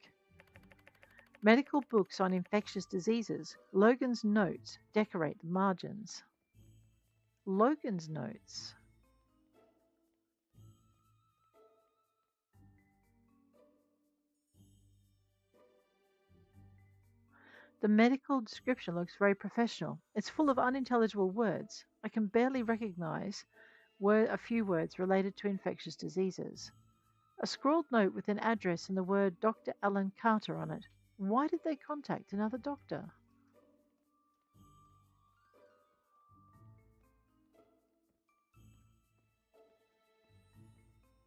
Medical books on infectious diseases. Logan's notes decorate the margins. Logan's notes. The medical description looks very professional. It's full of unintelligible words. I can barely recognize a few words related to infectious diseases. A scrawled note with an address and the word Dr. Alan Carter on it. Why did they contact another doctor?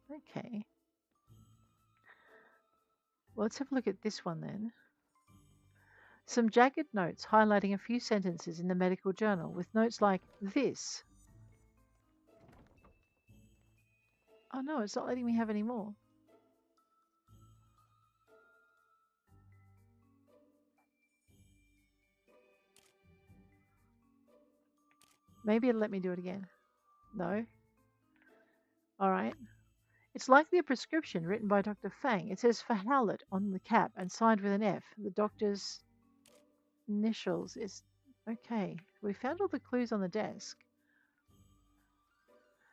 Okay. Well, let's have a look at this one then. Some jagged notes highlighting a few sentences in the medical journal with notes like this. Oh no, it's not letting me have any more. Maybe it'll let me do it again. No. All right. It's likely a prescription written by Dr. Fang. It says for Howlett on the cap and signed with an F. The doctor's initials is... Okay. We found all the clues on the desk.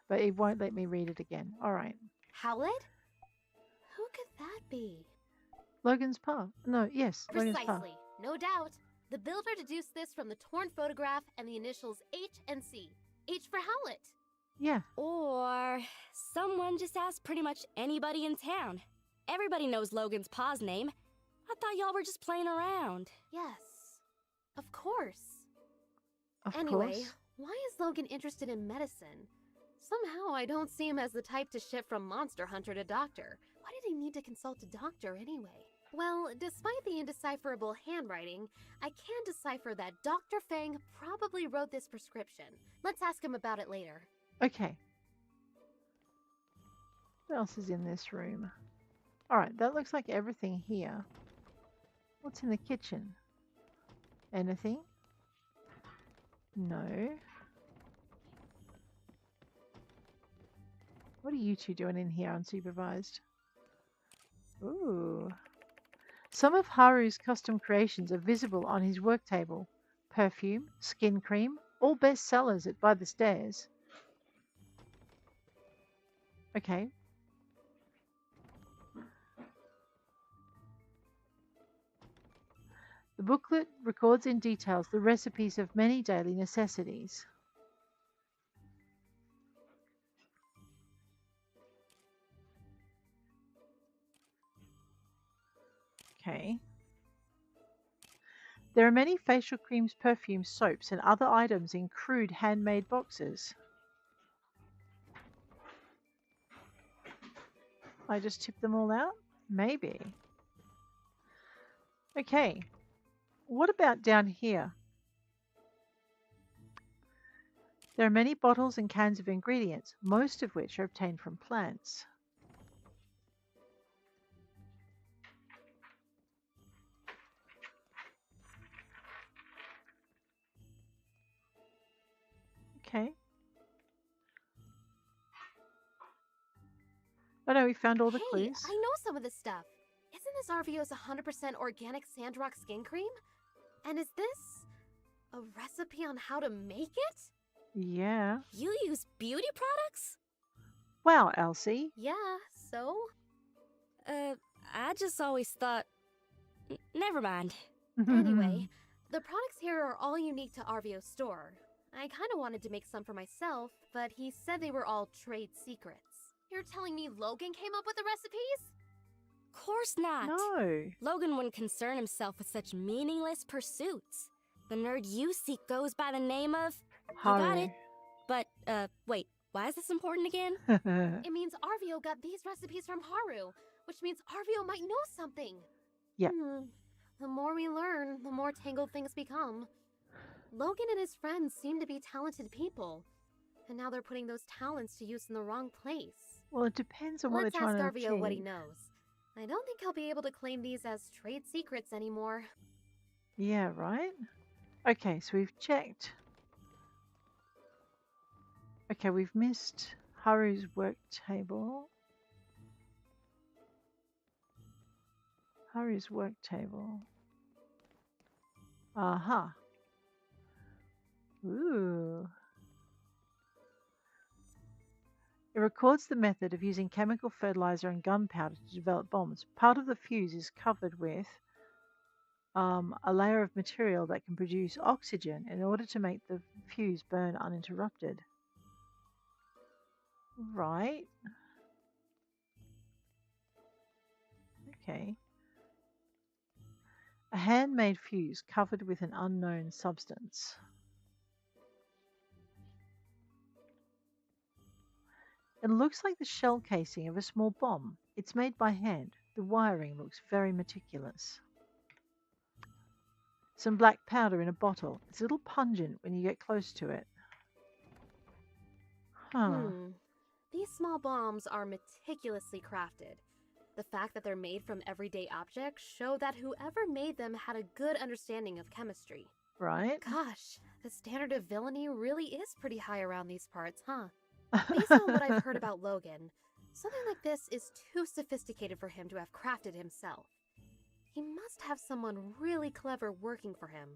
But it won't let me read it again. All right. Howlett? Who could that be? Logan's pa. No, yes. Logan's pa. Precisely. No doubt. The builder deduced this from the torn photograph and the initials H and C. H for Howlett. Yeah. Or someone just asked pretty much anybody in town. Everybody knows Logan's pa's name. I thought y'all were just playing around. Yes. Of course. Anyway, why is Logan interested in medicine? Somehow I don't see him as the type to shift from monster hunter to doctor. Why did he need to consult a doctor anyway? Well, despite the indecipherable handwriting, I can decipher that Dr. Fang probably wrote this prescription. Let's ask him about it later. Okay. What else is in this room? Alright, that looks like everything here. What's in the kitchen? Anything? No. What are you two doing in here unsupervised? Ooh. Some of Haru's custom creations are visible on his work table. Perfume, skin cream, all best sellers by the stairs. Okay. The booklet records in details the recipes of many daily necessities. Okay. There are many facial creams, perfumes, soaps, and other items in crude handmade boxes. I just tip them all out? Maybe. Okay. What about down here? There are many bottles and cans of ingredients, most of which are obtained from plants. Okay. Oh no, we found all the clues. I know some of this stuff. Isn't this RVO's 100% organic Sandrock skin cream? And is this a recipe on how to make it? Yeah. You use beauty products? Wow, Elsie. Yeah, so? I just always thought... Never mind. Anyway, the products here are all unique to RVO's store. I kind of wanted to make some for myself, but he said they were all trade secrets. You're telling me Logan came up with the recipes? Course not. No. Logan wouldn't concern himself with such meaningless pursuits. The nerd you seek goes by the name of... Haru. You got it. But, wait, why is this important again? It means Arvio got these recipes from Haru, which means Arvio might know something. Yep. The more we learn, the more tangled things become. Logan and his friends seem to be talented people, and now they're putting those talents to use in the wrong place. Well, it depends on what Let's they're trying ask to Arvio achieve. what he knows. I don't think he'll be able to claim these as trade secrets anymore. Yeah, right? Okay, so we've checked. Okay, we've missed Haru's work table. Haru's work table. Aha. Ooh. It records the method of using chemical fertilizer and gunpowder to develop bombs. Part of the fuse is covered with a layer of material that can produce oxygen in order to make the fuse burn uninterrupted. Right. Okay. A handmade fuse covered with an unknown substance. It looks like the shell casing of a small bomb. It's made by hand. The wiring looks very meticulous. Some black powder in a bottle. It's a little pungent when you get close to it. These small bombs are meticulously crafted. The fact that they're made from everyday objects show that whoever made them had a good understanding of chemistry. Right? Gosh, the standard of villainy really is pretty high around these parts, huh? Based on what I've heard about Logan, something like this is too sophisticated for him to have crafted himself. He must have someone really clever working for him,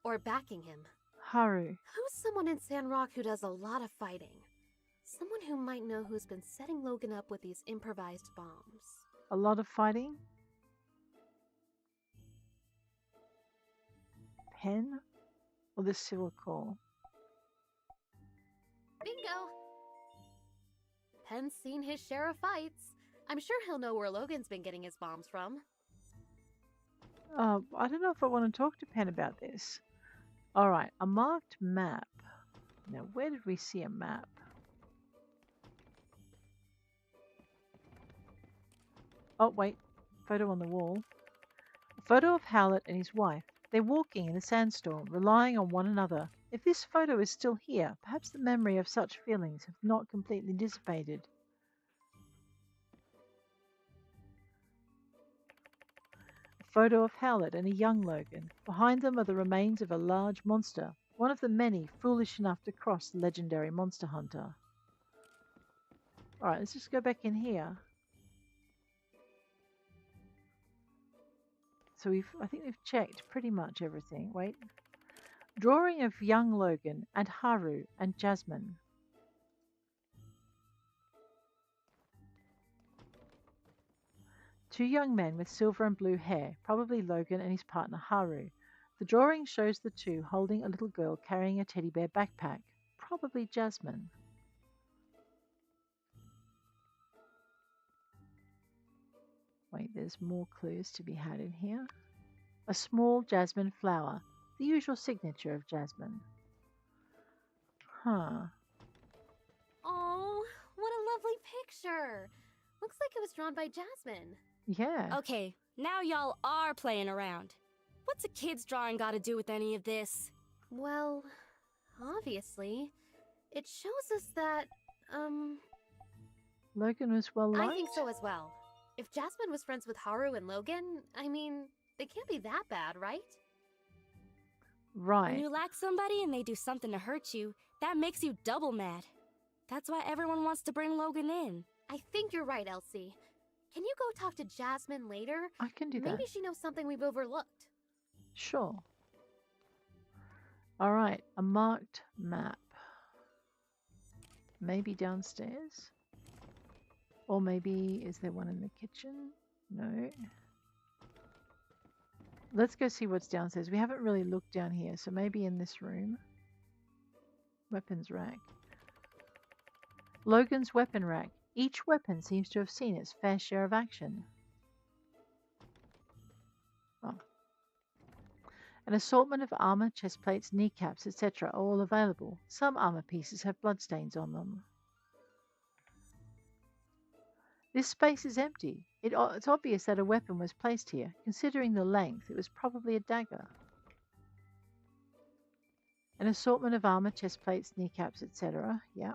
or backing him. Haru. Who's someone in Sandrock who does a lot of fighting? Someone who might know who's been setting Logan up with these improvised bombs. A lot of fighting? Pen? Or the civil core? Bingo! Penn's seen his share of fights. I'm sure he'll know where Logan's been getting his bombs from. I don't know if I want to talk to Pen about this. Alright, a marked map. Now, where did we see a map? Oh, wait. Photo on the wall. A photo of Howlett and his wife. They're walking in a sandstorm, relying on one another. If this photo is still here, perhaps the memory of such feelings have not completely dissipated. A photo of Howlett and a young Logan. Behind them are the remains of a large monster, one of the many foolish enough to cross the legendary monster hunter. Alright, let's just go back in here. So I think we've checked pretty much everything. Wait. Drawing of young Logan and Haru and Jasmine. Two young men with silver and blue hair, probably Logan and his partner Haru. The drawing shows the two holding a little girl carrying a teddy bear backpack, probably Jasmine. Wait, there's more clues to be had in here. A small jasmine flower, the usual signature of Jasmine. Huh. Oh, what a lovely picture! Looks like it was drawn by Jasmine. Yeah. Okay, now y'all are playing around. What's a kid's drawing got to do with any of this? Well, obviously, it shows us that, Logan was well liked? I think so as well. If Jasmine was friends with Haru and Logan, I mean, they can't be that bad, right? Right. When you like somebody and they do something to hurt you, that makes you double mad. That's why everyone wants to bring Logan in. I think you're right, Elsie. Can you go talk to Jasmine later? I can do that. Maybe she knows something we've overlooked. Sure. Alright, a marked map. Maybe downstairs? Or maybe, is there one in the kitchen? No. Let's go see what's downstairs. We haven't really looked down here, so maybe in this room. Weapons rack. Logan's weapon rack. Each weapon seems to have seen its fair share of action. Oh. An assortment of armor, chest plates, kneecaps, etc. are all available. Some armor pieces have bloodstains on them. This space is empty. It's obvious that a weapon was placed here. Considering the length, it was probably a dagger. An assortment of armor, chest plates, kneecaps, etc. Yeah.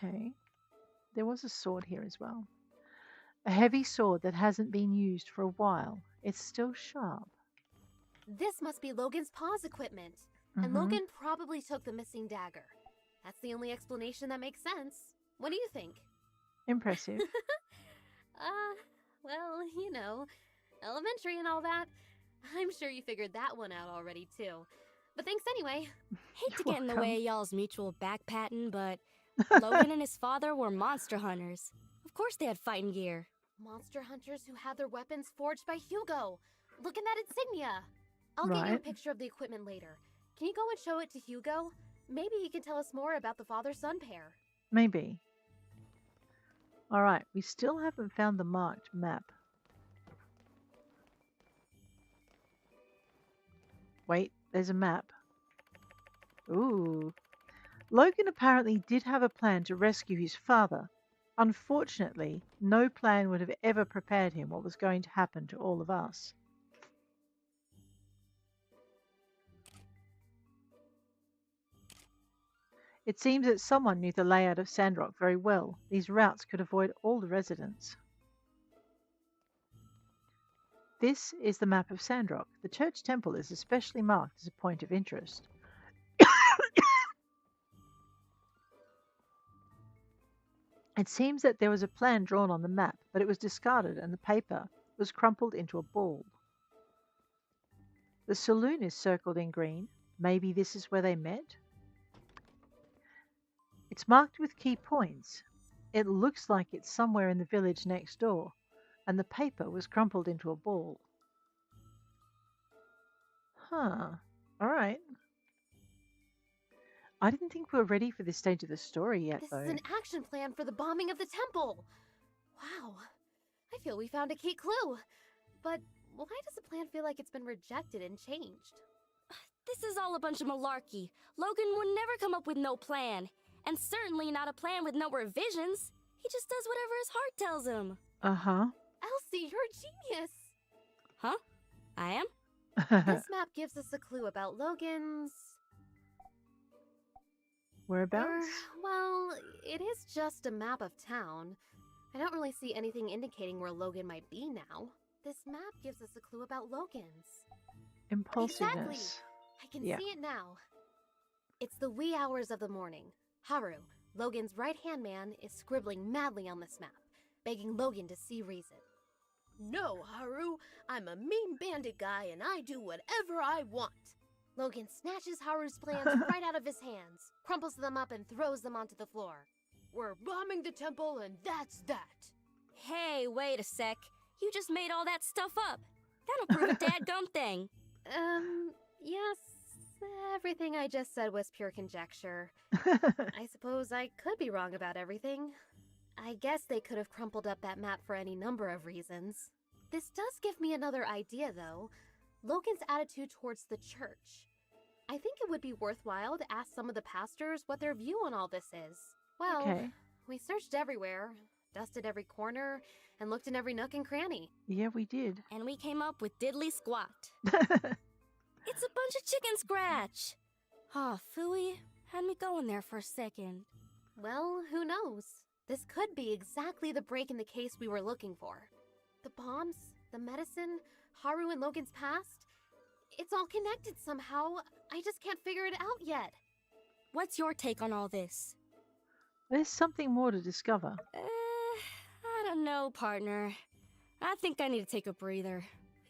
Okay. There was a sword here as well. A heavy sword that hasn't been used for a while. It's still sharp. This must be Logan's paw's equipment. And Logan probably took the missing dagger. That's the only explanation that makes sense. What do you think? Impressive. Well, you know, elementary and all that. I'm sure you figured that one out already, too. But thanks anyway. Hate to get in the way of y'all's mutual back-patting, but Logan and his father were monster hunters. Of course they had fighting gear. Monster hunters who had their weapons forged by Hugo. Look at that insignia. I'll get you a picture of the equipment later. Can you go and show it to Hugo? Maybe he can tell us more about the father-son pair. Maybe. Alright, we still haven't found the marked map. Wait, there's a map. Ooh. Logan apparently did have a plan to rescue his father. Unfortunately, no plan would have ever prepared him what was going to happen to all of us. It seems that someone knew the layout of Sandrock very well. These routes could avoid all the residents. This is the map of Sandrock. The church temple is especially marked as a point of interest. It seems that there was a plan drawn on the map, but it was discarded and the paper was crumpled into a ball. The saloon is circled in green. Maybe this is where they met? It's marked with key points. It looks like it's somewhere in the village next door, and the paper was crumpled into a ball. Huh. Alright. I didn't think we were ready for this stage of the story yet, though. This is an action plan for the bombing of the temple. Wow. I feel we found a key clue. But why does the plan feel like it's been rejected and changed? This is all a bunch of malarkey. Logan would never come up with no plan. And certainly not a plan with no revisions. He just does whatever his heart tells him. Uh-huh. Elsie, you're a genius. Huh? I am? This map gives us a clue about Logan's... Whereabouts? Well, it is just a map of town. I don't really see anything indicating where Logan might be now. This map gives us a clue about Logan's. Impulsiveness. Exactly. I can see it now. It's the wee hours of the morning. Haru, Logan's right-hand man, is scribbling madly on this map, begging Logan to see reason. No, Haru, I'm a mean bandit guy and I do whatever I want. Logan snatches Haru's plans right out of his hands, crumples them up and throws them onto the floor. We're bombing the temple and that's that. Hey, wait a sec. You just made all that stuff up. That'll prove a dadgum thing. Yes, everything I just said was pure conjecture. I suppose I could be wrong about everything. I guess they could have crumpled up that map for any number of reasons. This does give me another idea, though. Logan's attitude towards the church. I think it would be worthwhile to ask some of the pastors what their view on all this is. Well, we searched everywhere, dusted every corner, and looked in every nook and cranny. Yeah, we did. And we came up with diddly squat. It's a bunch of chicken scratch. Oh, phooey. Had me going there for a second. Well, who knows? This could be exactly the break in the case we were looking for. The bombs, the medicine, Haru and Logan's past. It's all connected somehow. I just can't figure it out yet. What's your take on all this? There's something more to discover. I don't know, partner. I think I need to take a breather.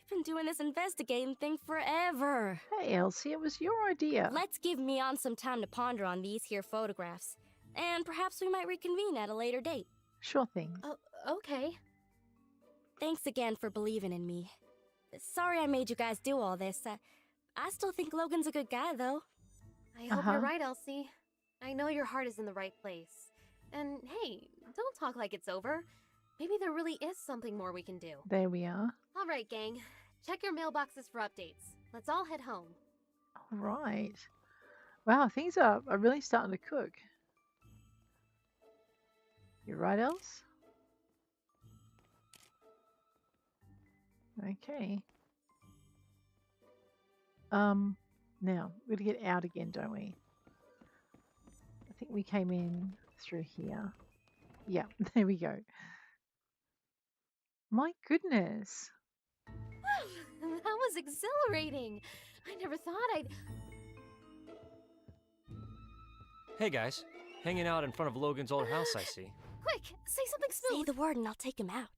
We've been doing this investigating thing forever. Hey, Elsie, it was your idea. Let's give Mion some time to ponder on these here photographs. And perhaps we might reconvene at a later date. Sure thing. Okay. Thanks again for believing in me. Sorry I made you guys do all this. I still think Logan's a good guy, though. I hope you're right, Elsie. I know your heart is in the right place. And hey, don't talk like it's over. Maybe there really is something more we can do. There we are. All right, gang. Check your mailboxes for updates. Let's all head home. All right. Wow, things are really starting to cook. You right, Els? Okay. Now, we've got to get out again, don't we? I think we came in through here. Yeah, there we go. My goodness. That was exhilarating. I never thought I'd... Hey guys, hanging out in front of Logan's old house, I see. Quick, say something smooth. Say the word and I'll take him out.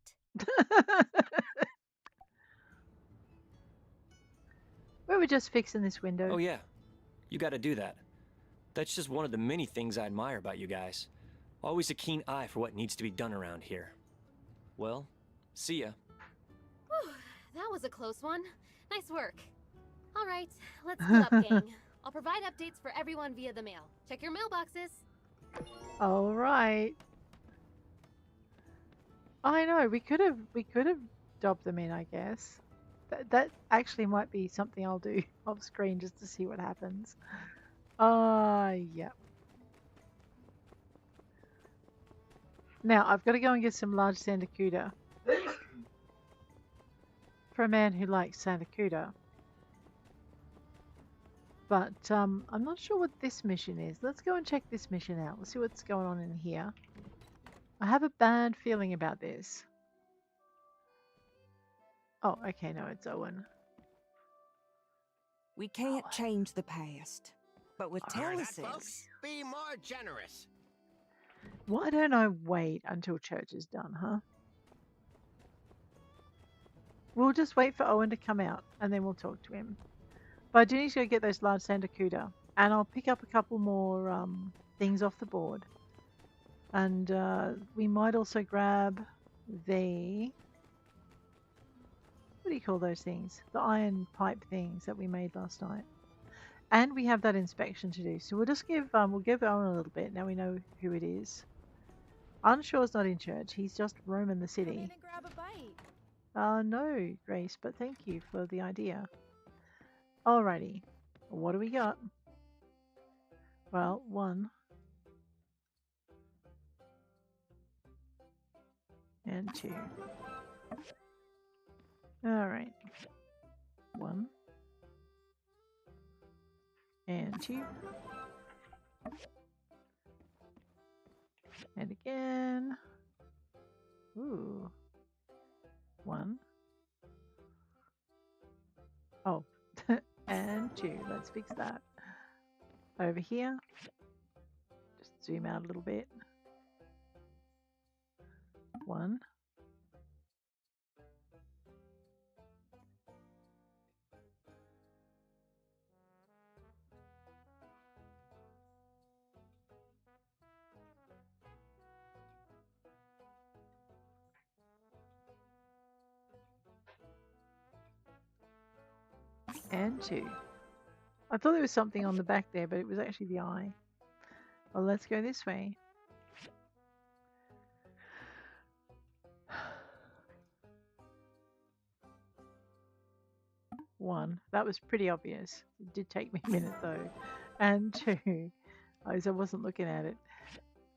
We were just fixing this window. Oh yeah, you gotta do that. That's just one of the many things I admire about you guys. Always a keen eye for what needs to be done around here. Well, see ya. Whew, that was a close one. Nice work. All right, let's split up, gang. I'll provide updates for everyone via the mail. Check your mailboxes. All right. I know we could have dubbed them in, I guess. That actually might be something I'll do off screen just to see what happens. Yeah. Now I've got to go and get some large sandacuda for a man who likes sandacuda. But I'm not sure what this mission is. Let's go and check this mission out. Let's see what's going on in here. I have a bad feeling about this. Oh, okay, no, it's Owen. We can't change the past, but with Hear that, Telesis... folks? Be more generous. Why don't I wait until church is done, huh? We'll just wait for Owen to come out, and then we'll talk to him. But I do need to go get those large sandacuda, and I'll pick up a couple more things off the board. And we might also grab the... What do you call those things? The iron pipe things that we made last night. And we have that inspection to do. So we'll just give Owen a little bit. Now we know who it is. Unsure's not in church. He's just roaming the city. Come in and grab a bite. No, Grace, but thank you for the idea. Alrighty. What do we got? Well, one. And two. Alright. One. And two. And again. Ooh. One. Oh. And two. Let's fix that. Over here. Just zoom out a little bit. One. And two. I thought there was something on the back there, but it was actually the eye. Well, let's go this way. One. That was pretty obvious. It did take me a minute though. And two. I wasn't looking at it.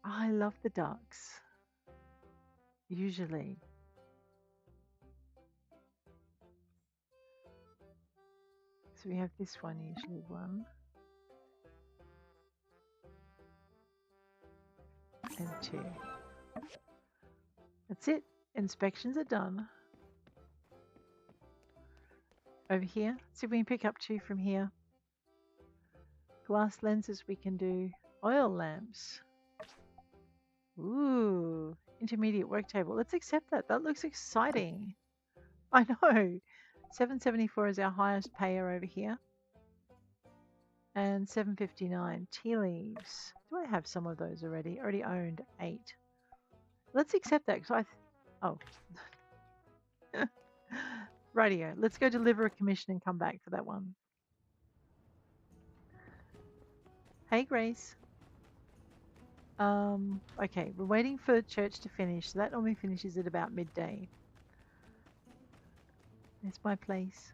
I love the ducks. Usually. So we have this one usually. One. And two. That's it. Inspections are done. Over here. See if we can pick up two from here. Glass lenses we can do. Oil lamps. Ooh. Intermediate work table. Let's accept that. That looks exciting. I know. 774 is our highest payer over here. And 759. Tea leaves. Do I have some of those already? Already owned 8. Let's accept that because oh. Rightio. Let's go deliver a commission and come back for that one. Hey, Grace. Okay, we're waiting for church to finish. So that normally finishes at about midday. It's my place.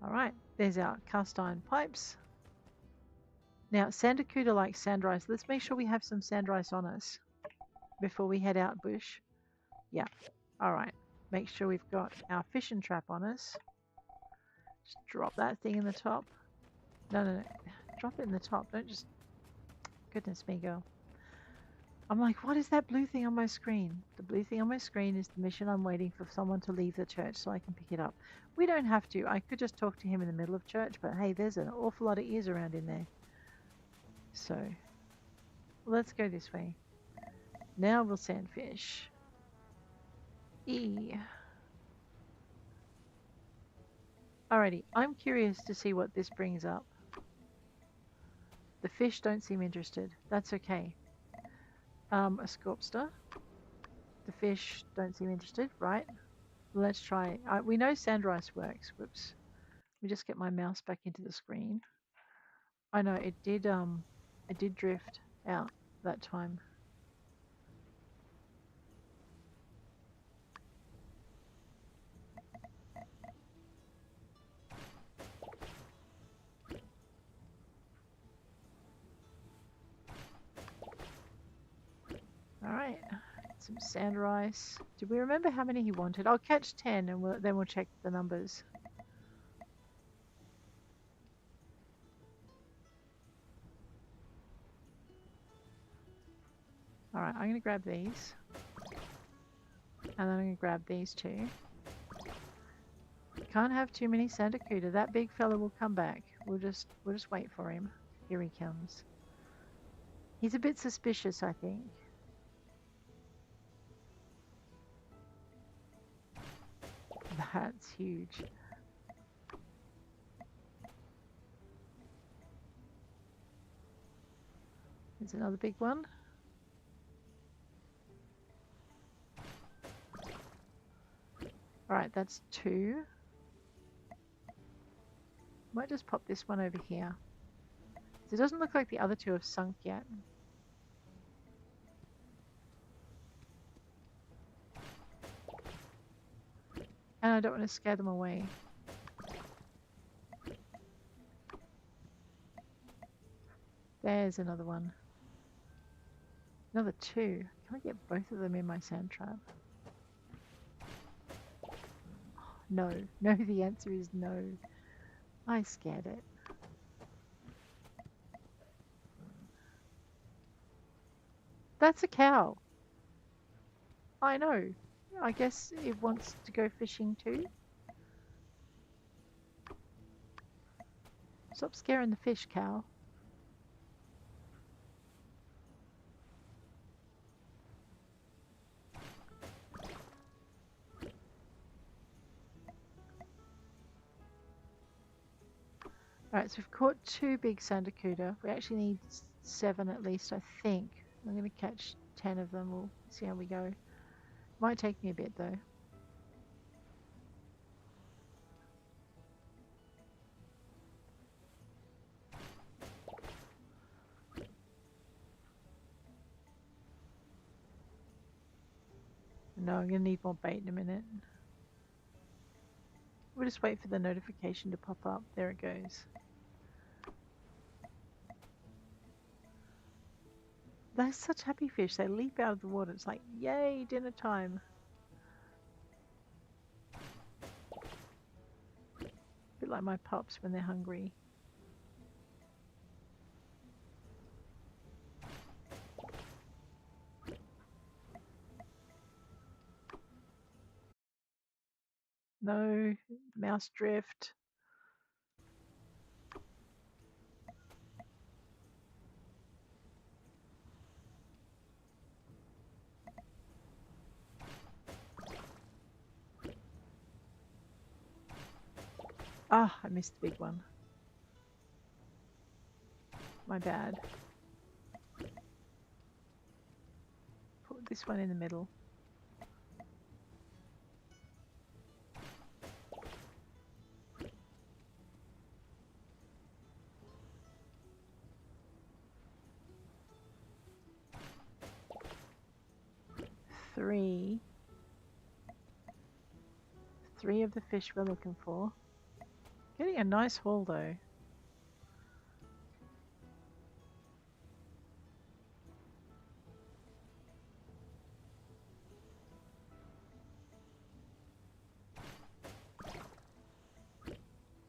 All right, there's our cast iron pipes. Now, Sandakuta likes sand rice. Let's make sure we have some sand rice on us before we head out bush. Yeah. All right. Make sure we've got our fishing trap on us. Just drop that thing in the top. No. Drop it in the top. Don't just... Goodness me, girl. I'm like, what is that blue thing on my screen? The blue thing on my screen is the mission I'm waiting for someone to leave the church so I can pick it up. We don't have to. I could just talk to him in the middle of church, but hey, there's an awful lot of ears around in there. So, let's go this way. Now we'll sandfish. E. Alrighty, I'm curious to see what this brings up. The fish don't seem interested. That's okay. A scorpster. The fish don't seem interested, right? Let's try. We know sand rice works. Whoops. Let me just get my mouse back into the screen. I know it did drift out that time. Alright, some sand rice. Did we remember how many he wanted? I'll catch 10 and then we'll check the numbers. Alright, I'm going to grab these. And then I'm going to grab these two. Can't have too many Sandakuta. That big fella will come back. We'll just wait for him. Here he comes. He's a bit suspicious, I think. That's huge. There's another big one. Alright, that's 2. Might just pop this one over here. So it doesn't look like the other 2 have sunk yet. And I don't want to scare them away. There's another one. Another 2. Can I get both of them in my sand trap? No. No, the answer is no. I scared it. That's a cow. I know. I guess it wants to go fishing too. Stop scaring the fish, cow. Alright, so we've caught 2 big Sandakuta. We actually need 7 at least, I think. I'm going to catch 10 of them. We'll see how we go. Might take me a bit though. No, I'm going to need more bait in a minute. We'll just wait for the notification to pop up. There it goes. They're such happy fish. They leap out of the water. It's like, yay, dinner time. A bit like my pups when they're hungry. No, mouse drift. Ah, I missed the big one. My bad. Put this one in the middle. Three of the fish we're looking for. Getting a nice haul though.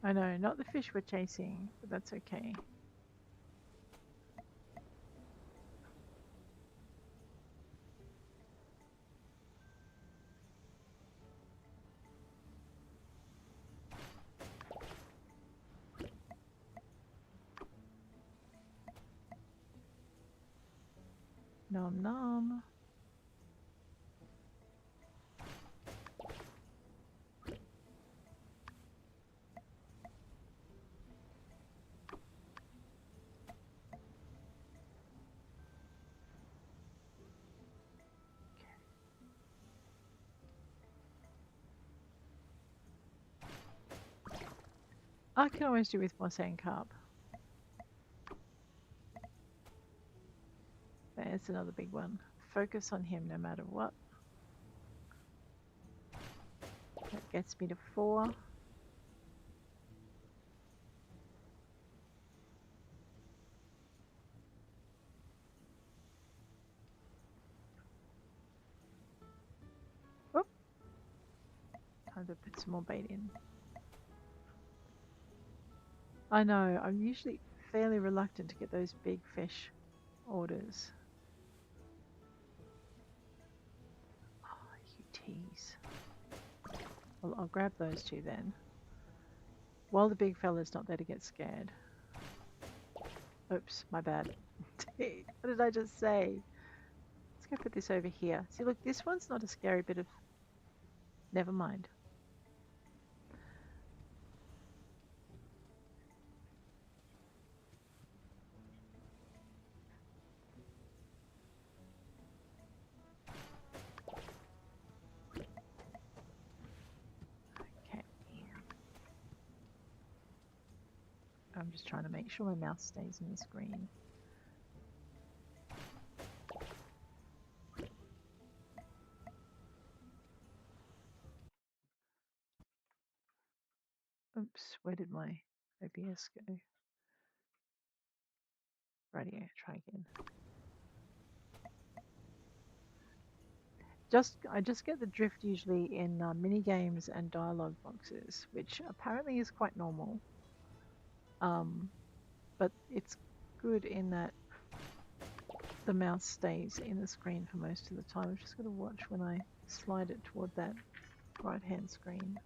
I know, not the fish we're chasing, but that's okay. Nom nom. I can always do with more sand carp. There's another big one. Focus on him no matter what. That gets me to 4. Oop. Time to put some more bait in. I know, I'm usually fairly reluctant to get those big fish orders. Oh, you tease. Well, I'll grab those two then. While the big fella's not there to get scared. Oops, my bad. What did I just say? Let's go put this over here. See, look, this one's not a scary bit of... Never mind. Okay. I'm just trying to make sure my mouse stays in the screen. Oops, where did my OBS go? Rightio, try again. I just get the drift usually in mini games and dialogue boxes, which apparently is quite normal. But it's good in that the mouse stays in the screen for most of the time. I've just got to watch when I slide it toward that right-hand screen.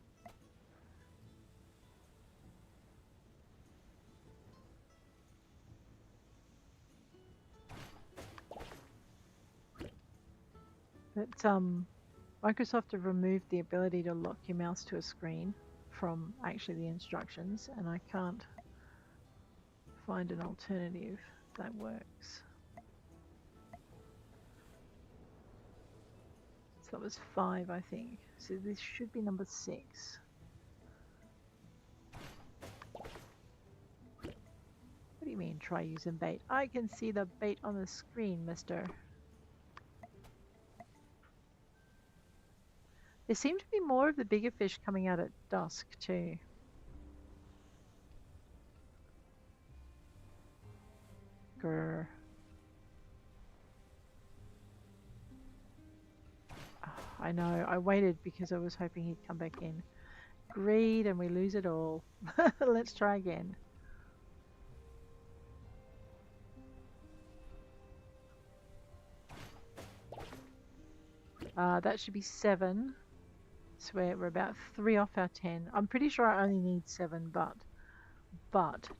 But Microsoft have removed the ability to lock your mouse to a screen from actually the instructions, and I can't find an alternative that works. So that was 5, I think. So this should be number 6. What do you mean, try using bait? I can see the bait on the screen, mister. There seem to be more of the bigger fish coming out at dusk, too. Grr. I know, I waited because I was hoping he'd come back in. Greed, and we lose it all. Let's try again. That should be 7. So we're about 3 off our 10. I'm pretty sure I only need 7, but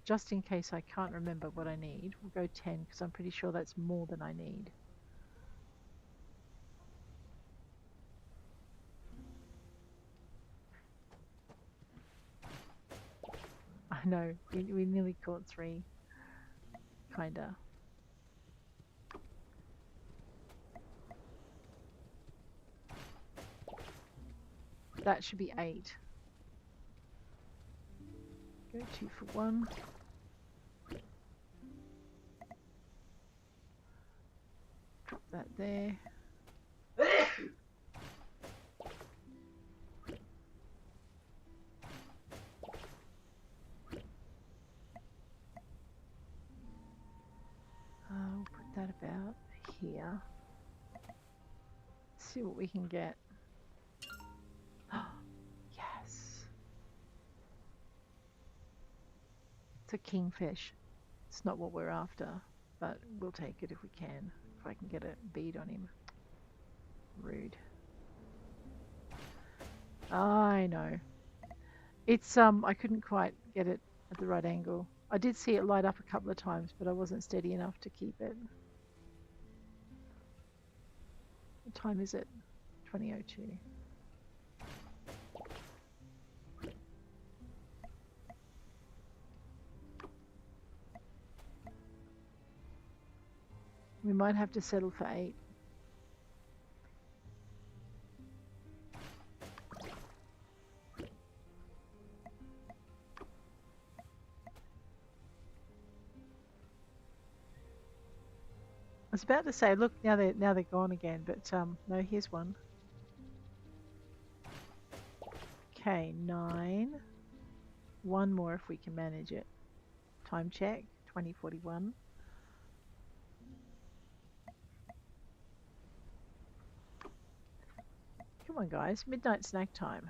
just in case I can't remember what I need, we'll go 10 because I'm pretty sure that's more than I need. I know, we nearly caught 3. Kinda. That should be 8. Go 2 for 1. Drop that there. I'll put that about here. See what we can get. Yes. It's a kingfish. It's not what we're after, but we'll take it if we can. If I can get a bead on him. Rude. I know. It's I couldn't quite get it at the right angle. I did see it light up a couple of times, but I wasn't steady enough to keep it. What time is it? 20:02. We might have to settle for 8. I was about to say, look, now they're gone again, but no, here's one. Okay, 9. One more if we can manage it. Time check, 20:41. Come on, guys, midnight snack time.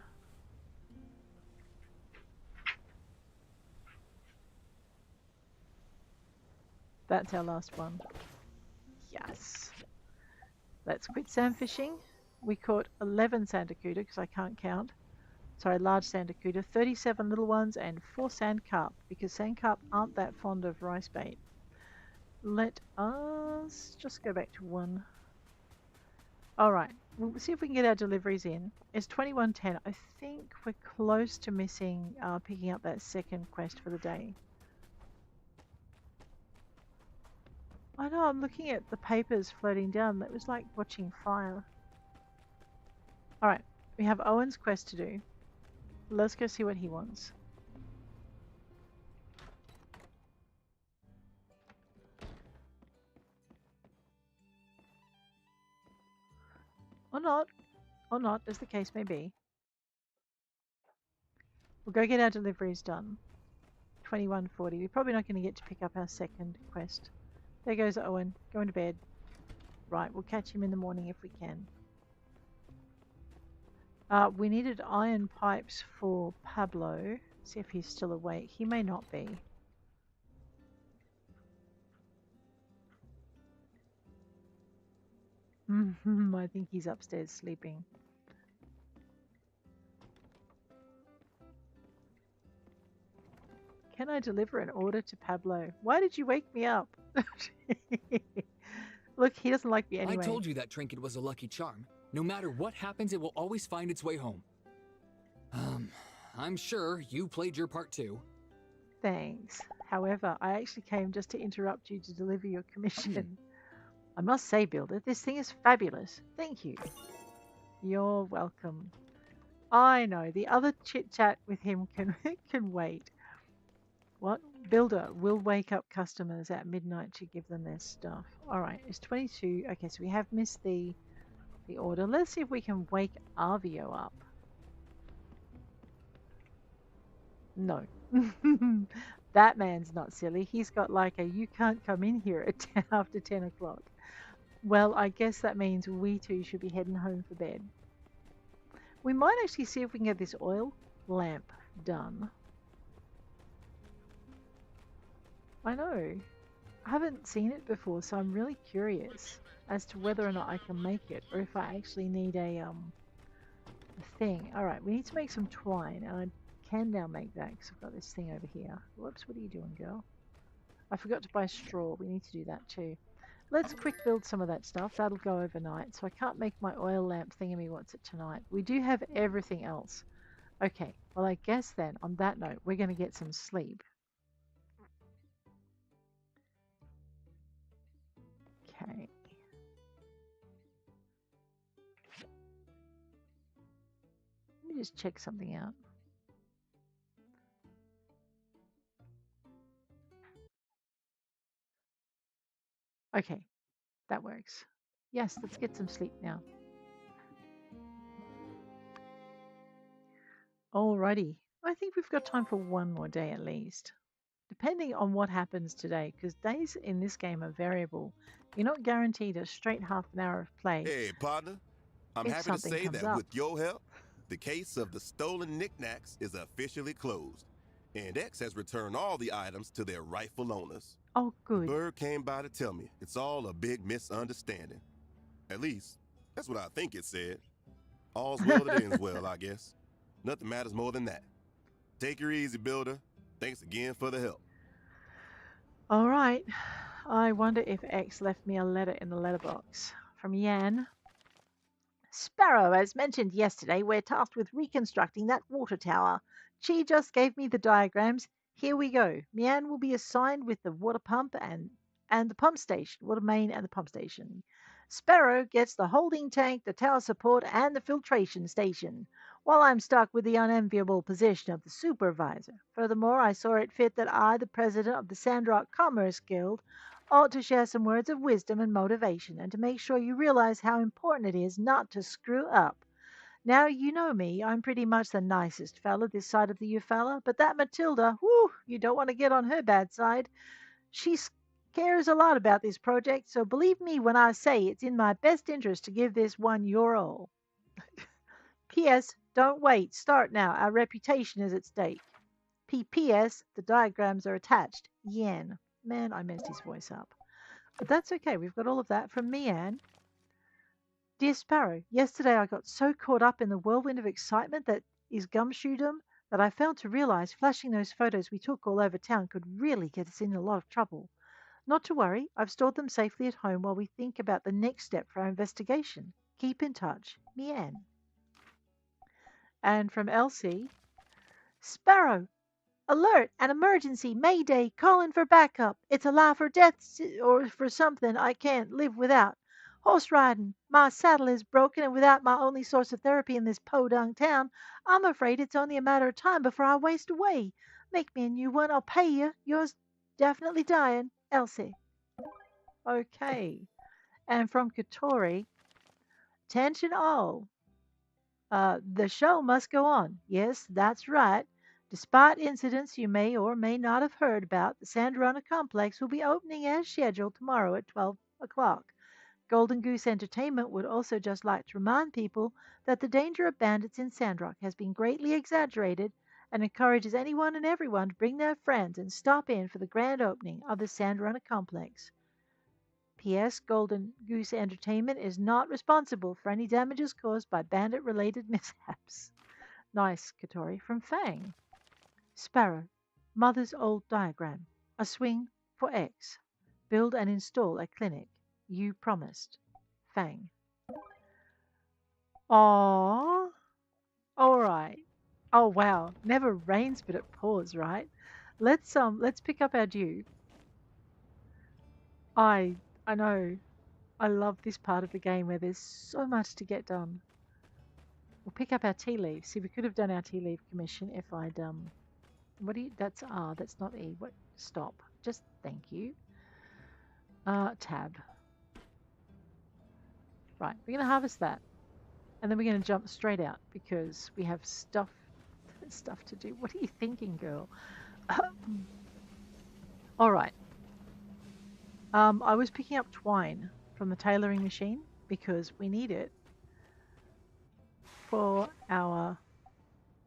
That's our last one. Yes. Let's quit sand fishing. We caught 11 sandacuda because I can't count. Sorry, large sandacuda, 37 little ones, and 4 sand carp because sand carp aren't that fond of rice bait. Let us just go back to 1. All right, we'll see if we can get our deliveries in. It's 21:10. I think we're close to missing picking up that second quest for the day. I know, I'm looking at the papers floating down. That was like watching fire. All right, we have Owen's quest to do. Let's go see what he wants. Or not, as the case may be. We'll go get our deliveries done. 21:40. We're probably not going to get to pick up our second quest. There goes Owen, going to bed. Right, we'll catch him in the morning if we can. We needed iron pipes for Pablo. See if he's still awake. He may not be. I think he's upstairs sleeping. Can I deliver an order to Pablo? Why did you wake me up? Look, he doesn't like me anyway. I told you that trinket was a lucky charm. No matter what happens, it will always find its way home. I'm sure you played your part too. Thanks. However, I actually came just to interrupt you to deliver your commission. I must say, Builder, this thing is fabulous. Thank you. You're welcome. I know, the other chit-chat with him can wait. What? Builder will wake up customers at midnight to give them their stuff. Alright, it's 22. Okay, so we have missed the order. Let's see if we can wake Arvio up. No. That man's not silly. He's got like a you can't come in here at 10 after 10 o'clock. Well, I guess that means we two should be heading home for bed. We might actually see if we can get this oil lamp done. I know. I haven't seen it before, so I'm really curious as to whether or not I can make it, or if I actually need a thing. Alright, we need to make some twine, and I can now make that because I've got this thing over here. Whoops, what are you doing, girl? I forgot to buy straw. We need to do that too. Let's quick build some of that stuff. That'll go overnight. So I can't make my oil lamp thingy what's it tonight. We do have everything else. Okay, well I guess then, on that note, we're going to get some sleep. Okay. Let me just check something out. Okay, that works. Yes, let's get some sleep now. Alrighty. I think we've got time for one more day at least. Depending on what happens today, because days in this game are variable. You're not guaranteed a straight half an hour of play. Hey, partner. I'm if happy to something say comes that up. with your help, the case of the stolen knickknacks is officially closed, and X has returned all the items to their rightful owners. Oh, good. The bird came by to tell me it's all a big misunderstanding. At least, that's what I think it said. All's well that ends well, I guess. Nothing matters more than that. Take her easy, builder. Thanks again for the help. All right. I wonder if X left me a letter in the letterbox. From Yan. Sparrow, as mentioned yesterday, we're tasked with reconstructing that water tower. She just gave me the diagrams. Here we go. Mian will be assigned with the water pump and the pump station, water main and the pump station. Sparrow gets the holding tank, the tower support, and the filtration station, while I'm stuck with the unenviable position of the supervisor. Furthermore, I saw it fit that I, the president of the Sandrock Commerce Guild, ought to share some words of wisdom and motivation, and to make sure you realize how important it is not to screw up. Now, you know me, I'm pretty much the nicest fella this side of the Eufaula, but that Matilda, whew, you don't want to get on her bad side. She cares a lot about this project, so believe me when I say it's in my best interest to give this one your all. P.S. Don't wait, start now, our reputation is at stake. P.P.S. The diagrams are attached. Yen. Man, I messed his voice up. But that's okay. We've got all of that from me, Anne. Dear Sparrow, yesterday I got so caught up in the whirlwind of excitement that is gumshoedom that I failed to realize flashing those photos we took all over town could really get us in a lot of trouble. Not to worry, I've stored them safely at home while we think about the next step for our investigation. Keep in touch. Mian. And from Elsie, Sparrow, alert! An emergency! Mayday! Calling for backup! It's a life or death or for something I can't live without. Horse riding. My saddle is broken, and without my only source of therapy in this podunk town, I'm afraid it's only a matter of time before I waste away. Make me a new one. I'll pay you. Yours definitely dying. Elsie. Okay. And from Katori, attention all. The show must go on. Yes, that's right. Despite incidents you may or may not have heard about, the Sandrona complex will be opening as scheduled tomorrow at 12 o'clock. Golden Goose Entertainment would also just like to remind people that the danger of bandits in Sandrock has been greatly exaggerated and encourages anyone and everyone to bring their friends and stop in for the grand opening of the Sandrona complex. P.S. Golden Goose Entertainment is not responsible for any damages caused by bandit-related mishaps. Nice, Katori. From Fang. Sparrow. Mother's old diagram. A swing for X. Build and install a clinic. You promised. Fang. Aww. All right. Oh wow. Never rains but it pours, right? Let's pick up our dew. I know. I love this part of the game where there's so much to get done. We'll pick up our tea leaves. See, we could have done our tea leaf commission if I'd what do you that's R, that's not E. What stop. Just thank you. Tab. Right, we're gonna harvest that. And then we're gonna jump straight out because we have stuff to do. What are you thinking, girl? Alright. I was picking up twine from the tailoring machine because we need it for our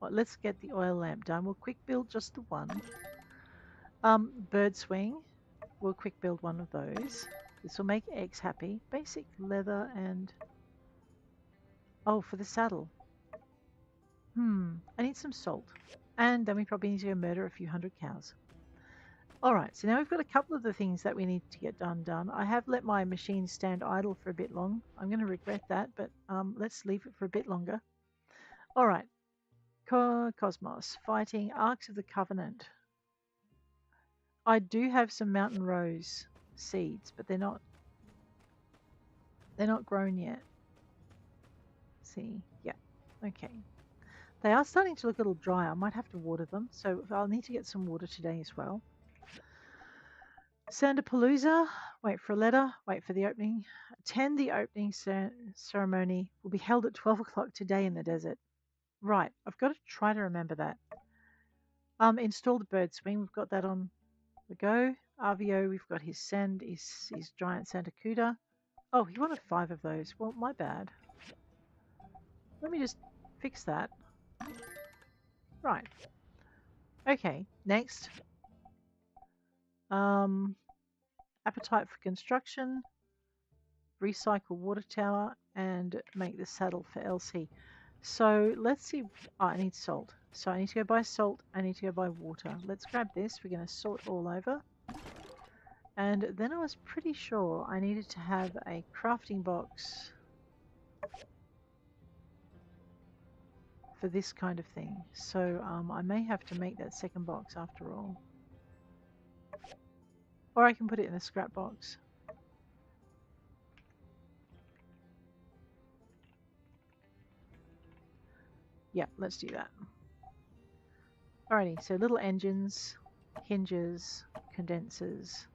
well, let's get the oil lamp done. We'll quick build just the one. Bird swing. We'll quick build one of those. This will make X happy. Basic leather and oh, for the saddle. I need some salt. And then we probably need to go murder a few hundred cows. Alright, so now we've got a couple of the things that we need to get done. I have let my machine stand idle for a bit long. I'm going to regret that, but let's leave it for a bit longer. Alright, Cosmos, fighting Arks of the Covenant. I do have some mountain rose seeds, but they're not grown yet. See, yeah, okay. They are starting to look a little dry. I might have to water them, so I'll need to get some water today as well. Sandapalooza, wait for a letter, wait for the opening. Attend the opening ceremony will be held at 12 o'clock today in the desert. Right, I've got to try to remember that. Install the bird swing, we've got that on the go. Arvio, we've got his giant Sandacuda. Oh, he wanted 5 of those. Well, my bad. Let me just fix that. Right. Okay, next. Appetite for construction. Recycle water tower and make the saddle for LC. So let's see. Oh, I need salt. So I need to go buy salt. I need to go buy water. Let's grab this. We're going to sort all over. And then I was pretty sure I needed to have a crafting box for this kind of thing. So I may have to make that second box after all. Or I can put it in a scrap box. Yeah, let's do that. Alrighty, so little engines, hinges, condensers,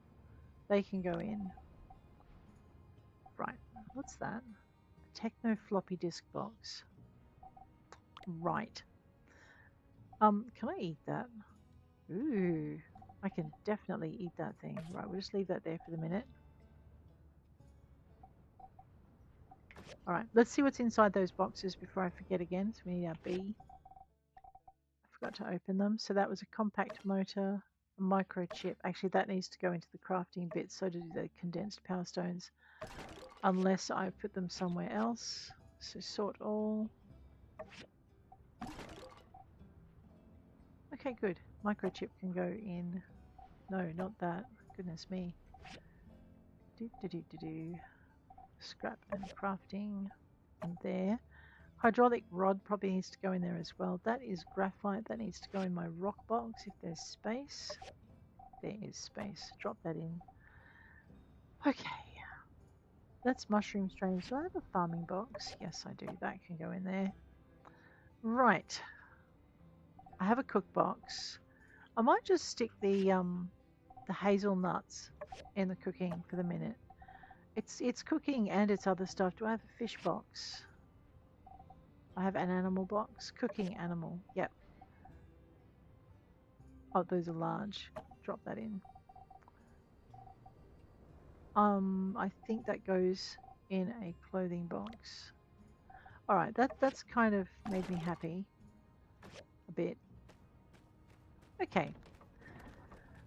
they can go in. Right, what's that? A Techno floppy disk box. Right. Can I eat that? Ooh, I can definitely eat that thing. Right, we'll just leave that there for the minute. Alright, let's see what's inside those boxes before I forget again. So we need our B. I forgot to open them. So that was a compact motor, a microchip. Actually, that needs to go into the crafting bit, so do the condensed power stones. Unless I put them somewhere else. So sort all. Okay, good. Microchip can go in. No, not that. Goodness me. Scrap and crafting. And there. Hydraulic rod probably needs to go in there as well. That is graphite. That needs to go in my rock box if there's space. There is space. Drop that in. Okay. That's mushroom strains. Do I have a farming box? Yes, I do. That can go in there. Right. I have a cook box. I might just stick the hazelnuts in the cooking for the minute. It's cooking and it's other stuff. Do I have a fish box? I have an animal box. Cooking animal. Yep. Oh, those are large. Drop that in. I think that goes in a clothing box. Alright, that's kind of made me happy. A bit. Okay.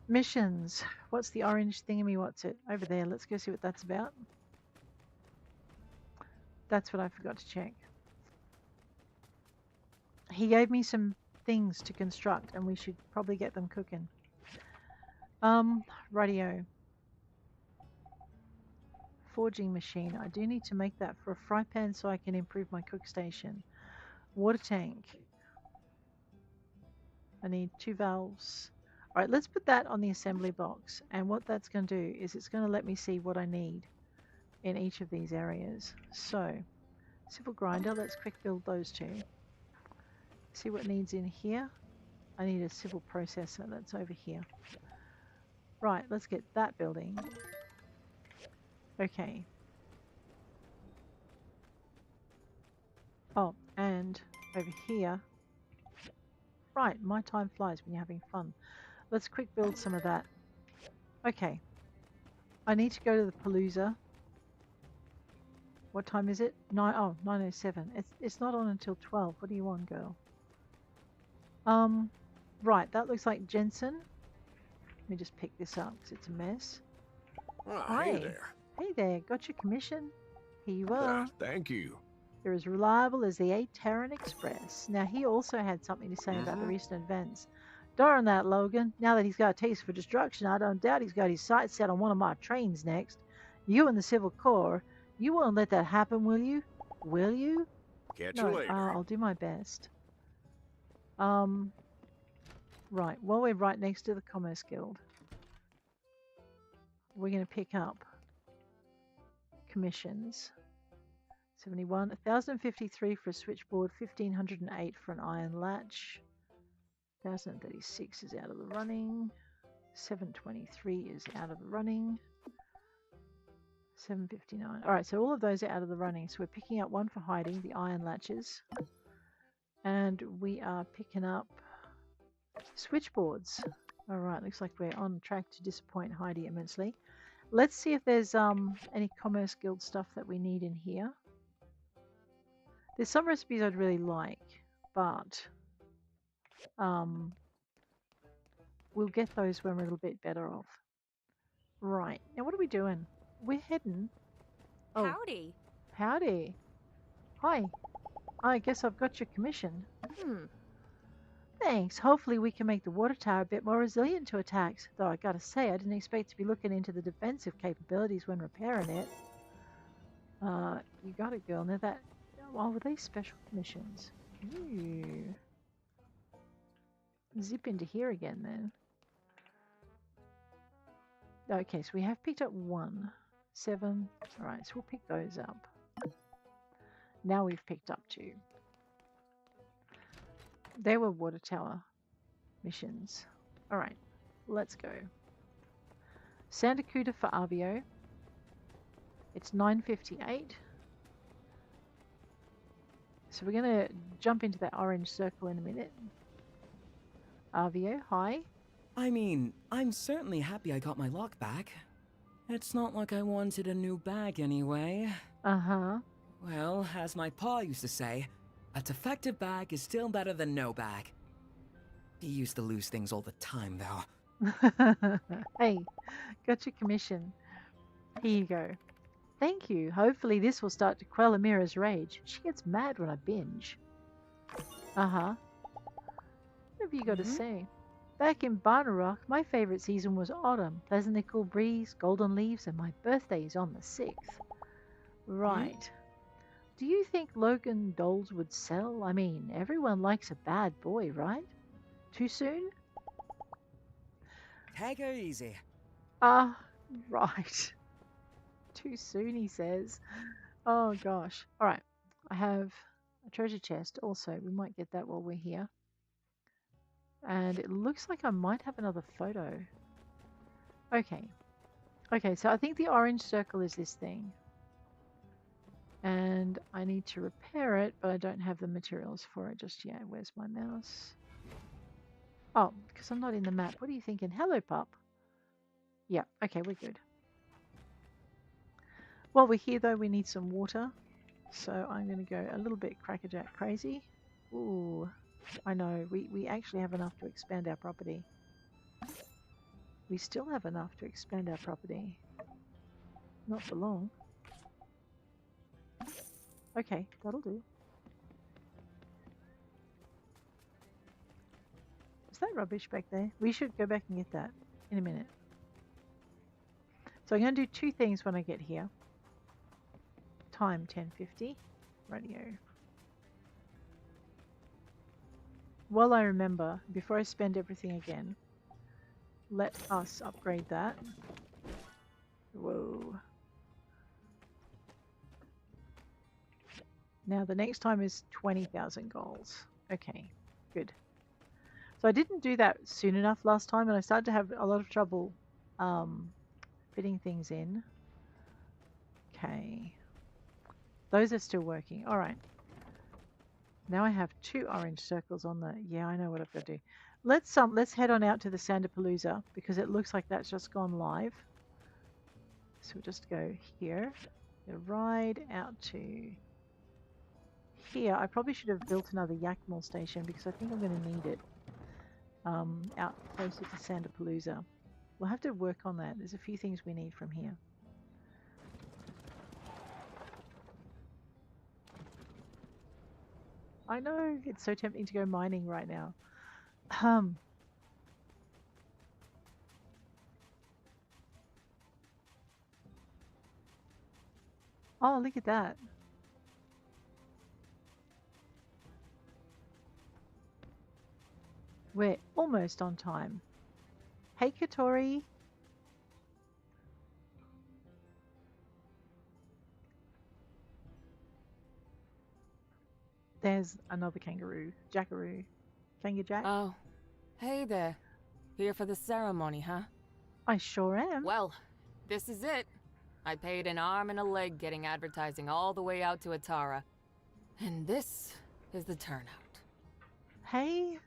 Missions. What's the orange thingy? What's it? Over there. Let's go see what that's about. That's what I forgot to check. He gave me some things to construct and we should probably get them cooking. Radio. Forging machine. I do need to make that for a fry pan so I can improve my cook station. Water tank. I need 2 valves. Alright, let's put that on the assembly box. And what that's going to do is it's going to let me see what I need in each of these areas. So, civil grinder, let's quick build those two. See what needs in here. I need a civil processor, that's over here. Right, let's get that building. Okay. Oh, and over here. Right, my time flies when you're having fun. Let's quick build some of that. Okay. I need to go to the Palooza. What time is it? 9:07. It's not on until 12. What do you want, girl? Right, that looks like Jensen. Let me just pick this up because it's a mess. Hi. Hey there. Hey there, got your commission? Here you are. Thank you. You're as reliable as the 8 Terran Express. Now, he also had something to say about the recent events. Darn that Logan. Now that he's got a taste for destruction, I don't doubt he's got his sights set on one of my trains next. You and the Civil Corps, you won't let that happen, will you? Will you? Catch No, you later. I'll do my best. Right, while we're right next to the Commerce Guild, we're going to pick up commissions. 71. 1,053 for a switchboard. 1,508 for an iron latch. 1,036 is out of the running. 723 is out of the running. 759. All right, so all of those are out of the running. So we're picking up one for hiding, the iron latches. And we are picking up switchboards. All right, looks like we're on track to disappoint Heidi immensely. Let's see if there's any Commerce Guild stuff that we need in here. There's some recipes I'd really like, but we'll get those when we're a little bit better off. Right, now what are we doing? We're heading... Oh, Howdy. howdy. Hi. I guess I've got your commission. Thanks. Hopefully we can make the water tower a bit more resilient to attacks. Though I gotta say, I didn't expect to be looking into the defensive capabilities when repairing it. You got it, girl. Now that... Oh, were they special commissions? Ooh. Zip into here again then. Okay, so we have picked up 1, 7. Alright, so we'll pick those up. Now we've picked up 2. They were water tower missions. Alright, let's go. Sandakuta for Avio. It's 9:58. So we're going to jump into that orange circle in a minute. Avio, hi. I mean, I'm certainly happy I got my lock back. It's not like I wanted a new bag anyway. Uh-huh. Well, as my pa used to say, a defective bag is still better than no bag. He used to lose things all the time, though. Hey, got your commission. Here you go. Thank you. Hopefully this will start to quell Amira's rage. She gets mad when I binge. Uh-huh. What have you got to say? Back in Barnarock, my favorite season was autumn. Pleasantly cool breeze, golden leaves, and my birthday is on the 6th. Right. Do you think Logan dolls would sell? I mean, everyone likes a bad boy, right? Too soon? Take her easy. Right. Too soon, he says. Oh, gosh. All right. I have a treasure chest also. We might get that while we're here. And it looks like I might have another photo. Okay. Okay, so I think the orange circle is this thing. And I need to repair it, but I don't have the materials for it just yet. Where's my mouse? Oh, because I'm not in the map. What are you thinking? Hello, pup. Yeah, okay, we're good. While we're here, though, we need some water. So I'm going to go a little bit crackerjack crazy. Ooh, I know. We actually have enough to expand our property. We still have enough to expand our property. Not for long. Okay, that'll do. Is that rubbish back there? We should go back and get that in a minute. So I'm going to do 2 things when I get here. Time 10:50. Radio. While I remember, before I spend everything again, let us upgrade that. Whoa. Now the next time is 20,000 goals. Okay, good. So I didn't do that soon enough last time, and I started to have a lot of trouble fitting things in. Okay. Those are still working. All right. Now I have 2 orange circles on the... Yeah, I know what I've got to do. Let's head on out to the Sandapalooza, because it looks like that's just gone live. So we'll just go here. We'll ride out to here. I probably should have built another Yakmall station, because I think I'm going to need it out closer to Sandapalooza. We'll have to work on that. There's a few things we need from here. I know, it's so tempting to go mining right now. Oh, look at that. We're almost on time. Hey, Katori. There's another kangaroo. Jackaroo. Kangaroo Jack? Oh, hey there. Here for the ceremony, huh? I sure am. Well, this is it. I paid an arm and a leg getting advertising all the way out to Atara. And this is the turnout. Hey,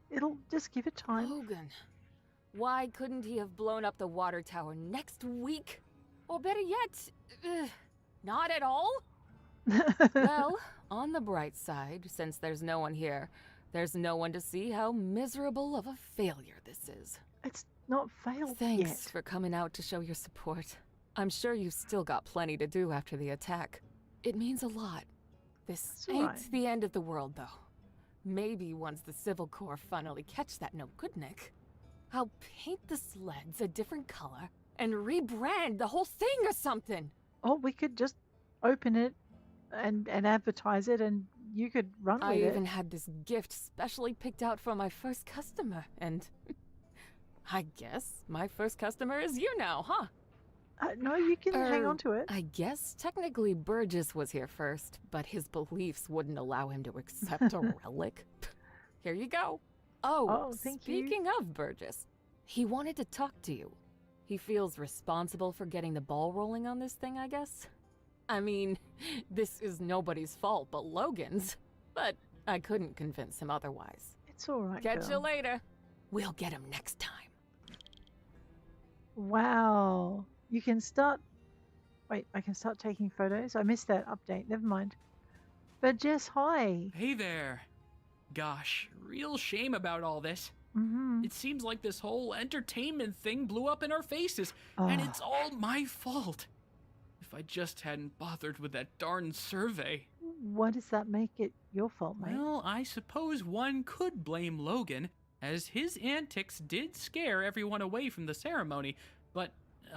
it'll just give it time. Logan. Why couldn't he have blown up the water tower next week? Or better yet, not at all? Well, on the bright side, since there's no one here, there's no one to see how miserable of a failure this is. It's not failed Thanks yet. for coming out to show your support. I'm sure you've still got plenty to do after the attack. It means a lot. This ain't right. the end of the world, though. Maybe once the Civil Corps finally catch that no-good-Nick, I'll paint the sleds a different color and rebrand the whole thing or something. Oh, we could just open it and advertise it, and you could run with I it. even had this gift specially picked out for my first customer, and I guess my first customer is you now, huh? No, you can hang on to it. I guess technically Burgess was here first, but his beliefs wouldn't allow him to accept a relic. Here you go. Oh, thank you. speaking of Burgess, he wanted to talk to you. He feels responsible for getting the ball rolling on this thing, I guess. I mean, this is nobody's fault but Logan's, but I couldn't convince him otherwise. It's all right, Catch you girl. later. We'll get him next time. Wow. You can start... Wait, I can start taking photos? I missed that update. Never mind. But Jess, hi. Hey there. Gosh, real shame about all this. Mm-hmm. It seems like this whole entertainment thing blew up in our faces, and it's all my fault. If I just hadn't bothered with that darn survey. Why does that make it your fault, mate? Well, I suppose one could blame Logan, as his antics did scare everyone away from the ceremony, but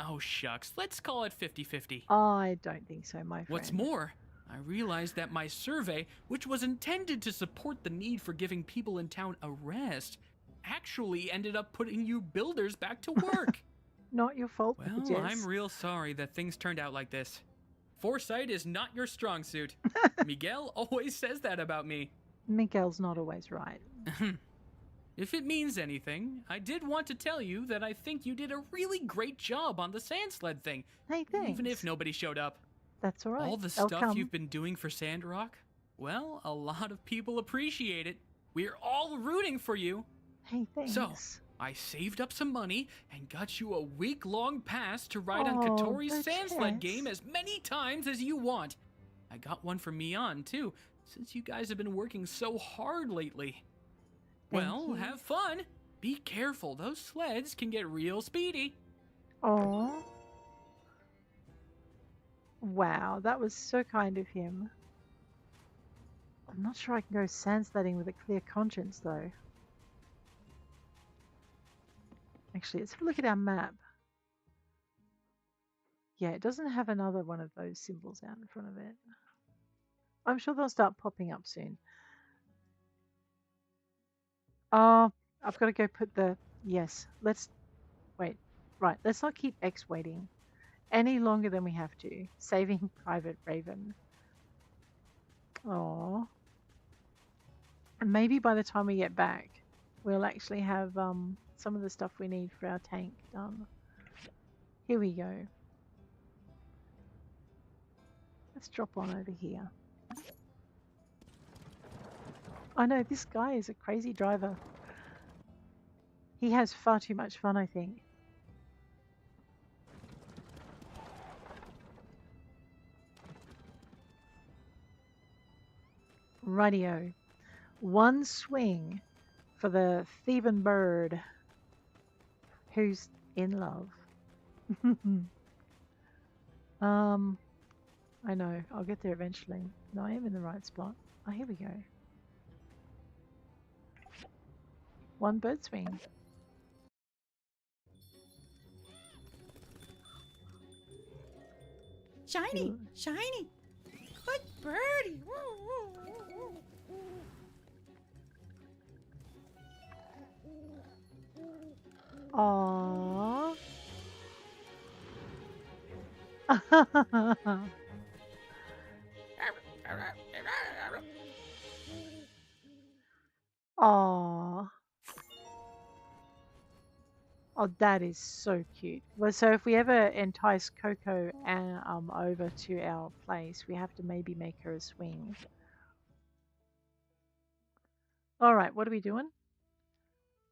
oh shucks, let's call it 50-50. I don't think so, my friend. What's more, I realized that my survey, which was intended to support the need for giving people in town a rest, actually ended up putting you builders back to work. Not your fault, Well, Jess. I'm real sorry that things turned out like this. Foresight is not your strong suit. Miguel always says that about me. Miguel's not always right. If it means anything, I did want to tell you that I think you did a really great job on the sand sled thing. Hey, thanks. Even if nobody showed up. That's all right. All the They'll stuff come. you've been doing for Sandrock, well, a lot of people appreciate it. We're all rooting for you. Hey, thanks. So, I saved up some money and got you a week-long pass to ride on Oh, Katori's but sand sled Jess. game as many times as you want. I got one for Mian, too, since you guys have been working so hard lately. Well, you. have fun. Be careful, those sleds can get real speedy. Oh. Wow, that was so kind of him. I'm not sure I can go sand sledding with a clear conscience, though. Actually, let's have a look at our map. Yeah, it doesn't have another one of those symbols out in front of it. I'm sure they'll start popping up soon. Oh, I've got to go put the... Yes, let's... Wait, right, let's not keep X waiting any longer than we have to. Saving Private Raven. Oh. And maybe by the time we get back, we'll actually have some of the stuff we need for our tank done. Here we go. Let's drop on over here. I know, this guy is a crazy driver. He has far too much fun, I think. Rightio. One swing for the Theban bird who's in love. I know, I'll get there eventually. No, I am in the right spot. Oh, here we go. One bird swing. Shiny, shiny. Good birdie. Aww. Oh, oh, that is so cute. Well, so if we ever entice Coco and over to our place, we have to maybe make her a swing. All right, what are we doing?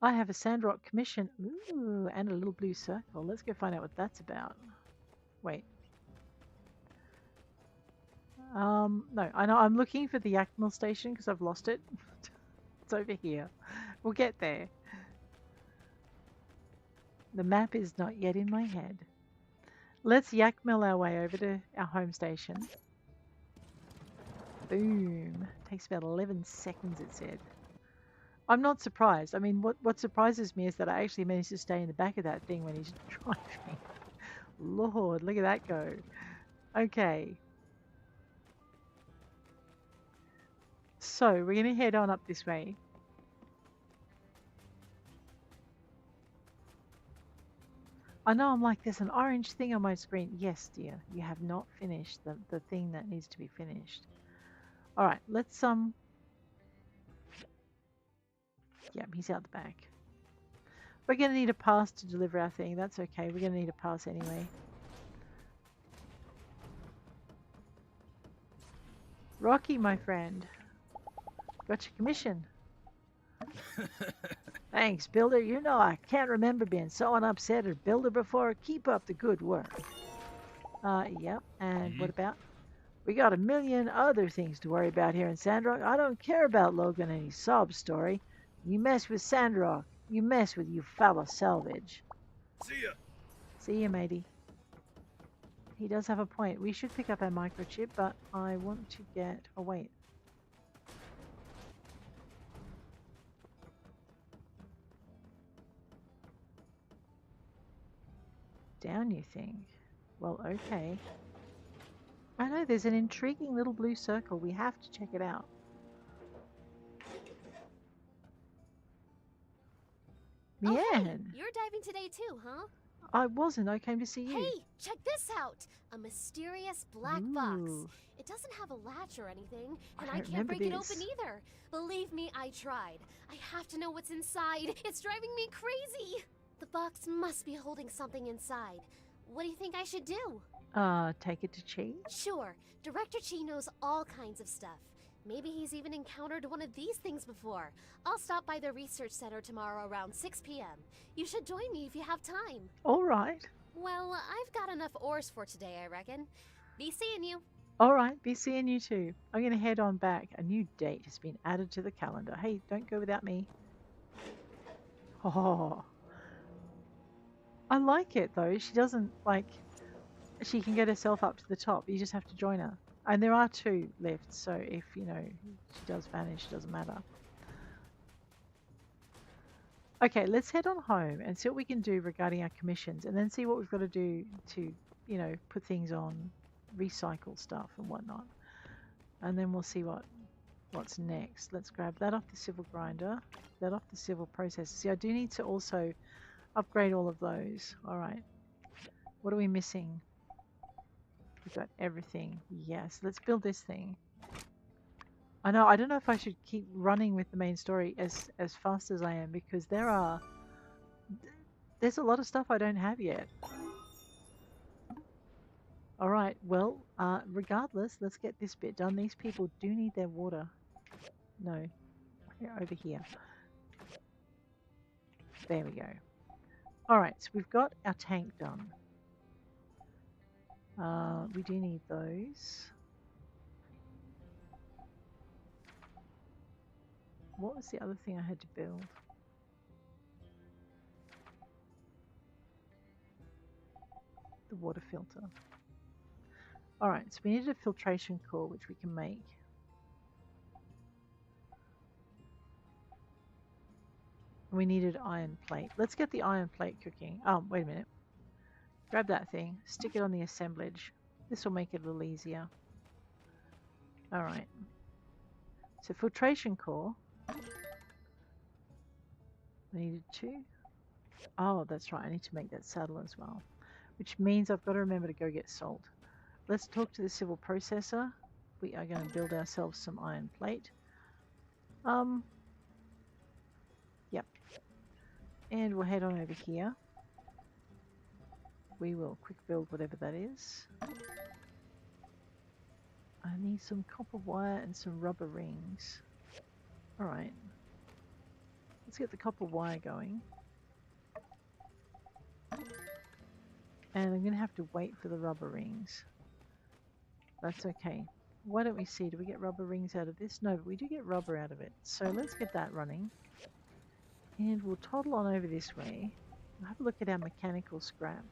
I have a Sandrock commission. Ooh, and a little blue circle. Let's go find out what that's about. Wait. No, I know I'm looking for the Yakmel station because I've lost it. It's over here. We'll get there. The map is not yet in my head. Let's Yakmel our way over to our home station. Boom. Takes about 11 seconds, it said. I'm not surprised. I mean, what surprises me is that I actually managed to stay in the back of that thing when he's driving. Lord, look at that go. Okay. So, we're going to head on up this way. I know I'm like, there's an orange thing on my screen. Yes, dear, you have not finished the thing that needs to be finished. All right, let's, yeah, he's out the back. We're going to need a pass to deliver our thing. That's okay. We're going to need a pass anyway. Rocky, my friend. Got your commission. Thanks, Builder. You know I can't remember being so upset at Builder before. Keep up the good work. Yep. And what about? We got a million other things to worry about here in Sandrock. I don't care about Logan and his sob story. You mess with Sandrock, you mess with you foul salvage. See ya. See ya, matey. He does have a point. We should pick up our microchip, but I want to get... Oh, wait. Down, you think? Well, okay. I know, there's an intriguing little blue circle. We have to check it out. Oh, Mian! hey, you're diving today too, huh? I wasn't. I came to see you. Hey, check this out! A mysterious black box. It doesn't have a latch or anything, and I can't break it open either. Believe me, I tried. I have to know what's inside. It's driving me crazy! The box must be holding something inside. What do you think I should do? Take it to Chi? Sure. Director Chi knows all kinds of stuff. Maybe he's even encountered one of these things before. I'll stop by the research center tomorrow around 6 p.m. You should join me if you have time. All right. Well, I've got enough ores for today, I reckon. Be seeing you. All right, be seeing you too. I'm going to head on back. A new date has been added to the calendar. Hey, don't go without me. Oh. I like it though. She doesn't like... She can get herself up to the top. You just have to join her. And there are 2 lifts, so if, you know, she does vanish, it doesn't matter. Okay, let's head on home and see what we can do regarding our commissions, and then see what we've got to do to, you know, put things on, recycle stuff and whatnot. And then we'll see what's next. Let's grab that off the civil grinder, that off the civil processor. See, I do need to also upgrade all of those. All right. What are we missing? We've got everything. Yes, let's build this thing. I know, I don't know if I should keep running with the main story as fast as I am, because there's a lot of stuff I don't have yet. Alright, well, regardless, let's get this bit done. These people do need their water. No, over here. There we go. Alright, so we've got our tank done. We do need those. What was the other thing I had to build? The water filter. Alright, so we needed a filtration core, which we can make. We needed iron plate. Let's get the iron plate cooking. Oh, wait a minute. Grab that thing, stick it on the assemblage. This will make it a little easier. Alright. So filtration core. I needed 2. Oh, that's right. I need to make that saddle as well. Which means I've got to remember to go get salt. Let's talk to the civil processor. We are going to build ourselves some iron plate. And we'll head on over here. We will quick build whatever that is. I need some copper wire and some rubber rings. Alright. Let's get the copper wire going. And I'm going to have to wait for the rubber rings. That's okay. Why don't we see? Do we get rubber rings out of this? No, but we do get rubber out of it. So let's get that running. And we'll toddle on over this way. We'll have a look at our mechanical scrap.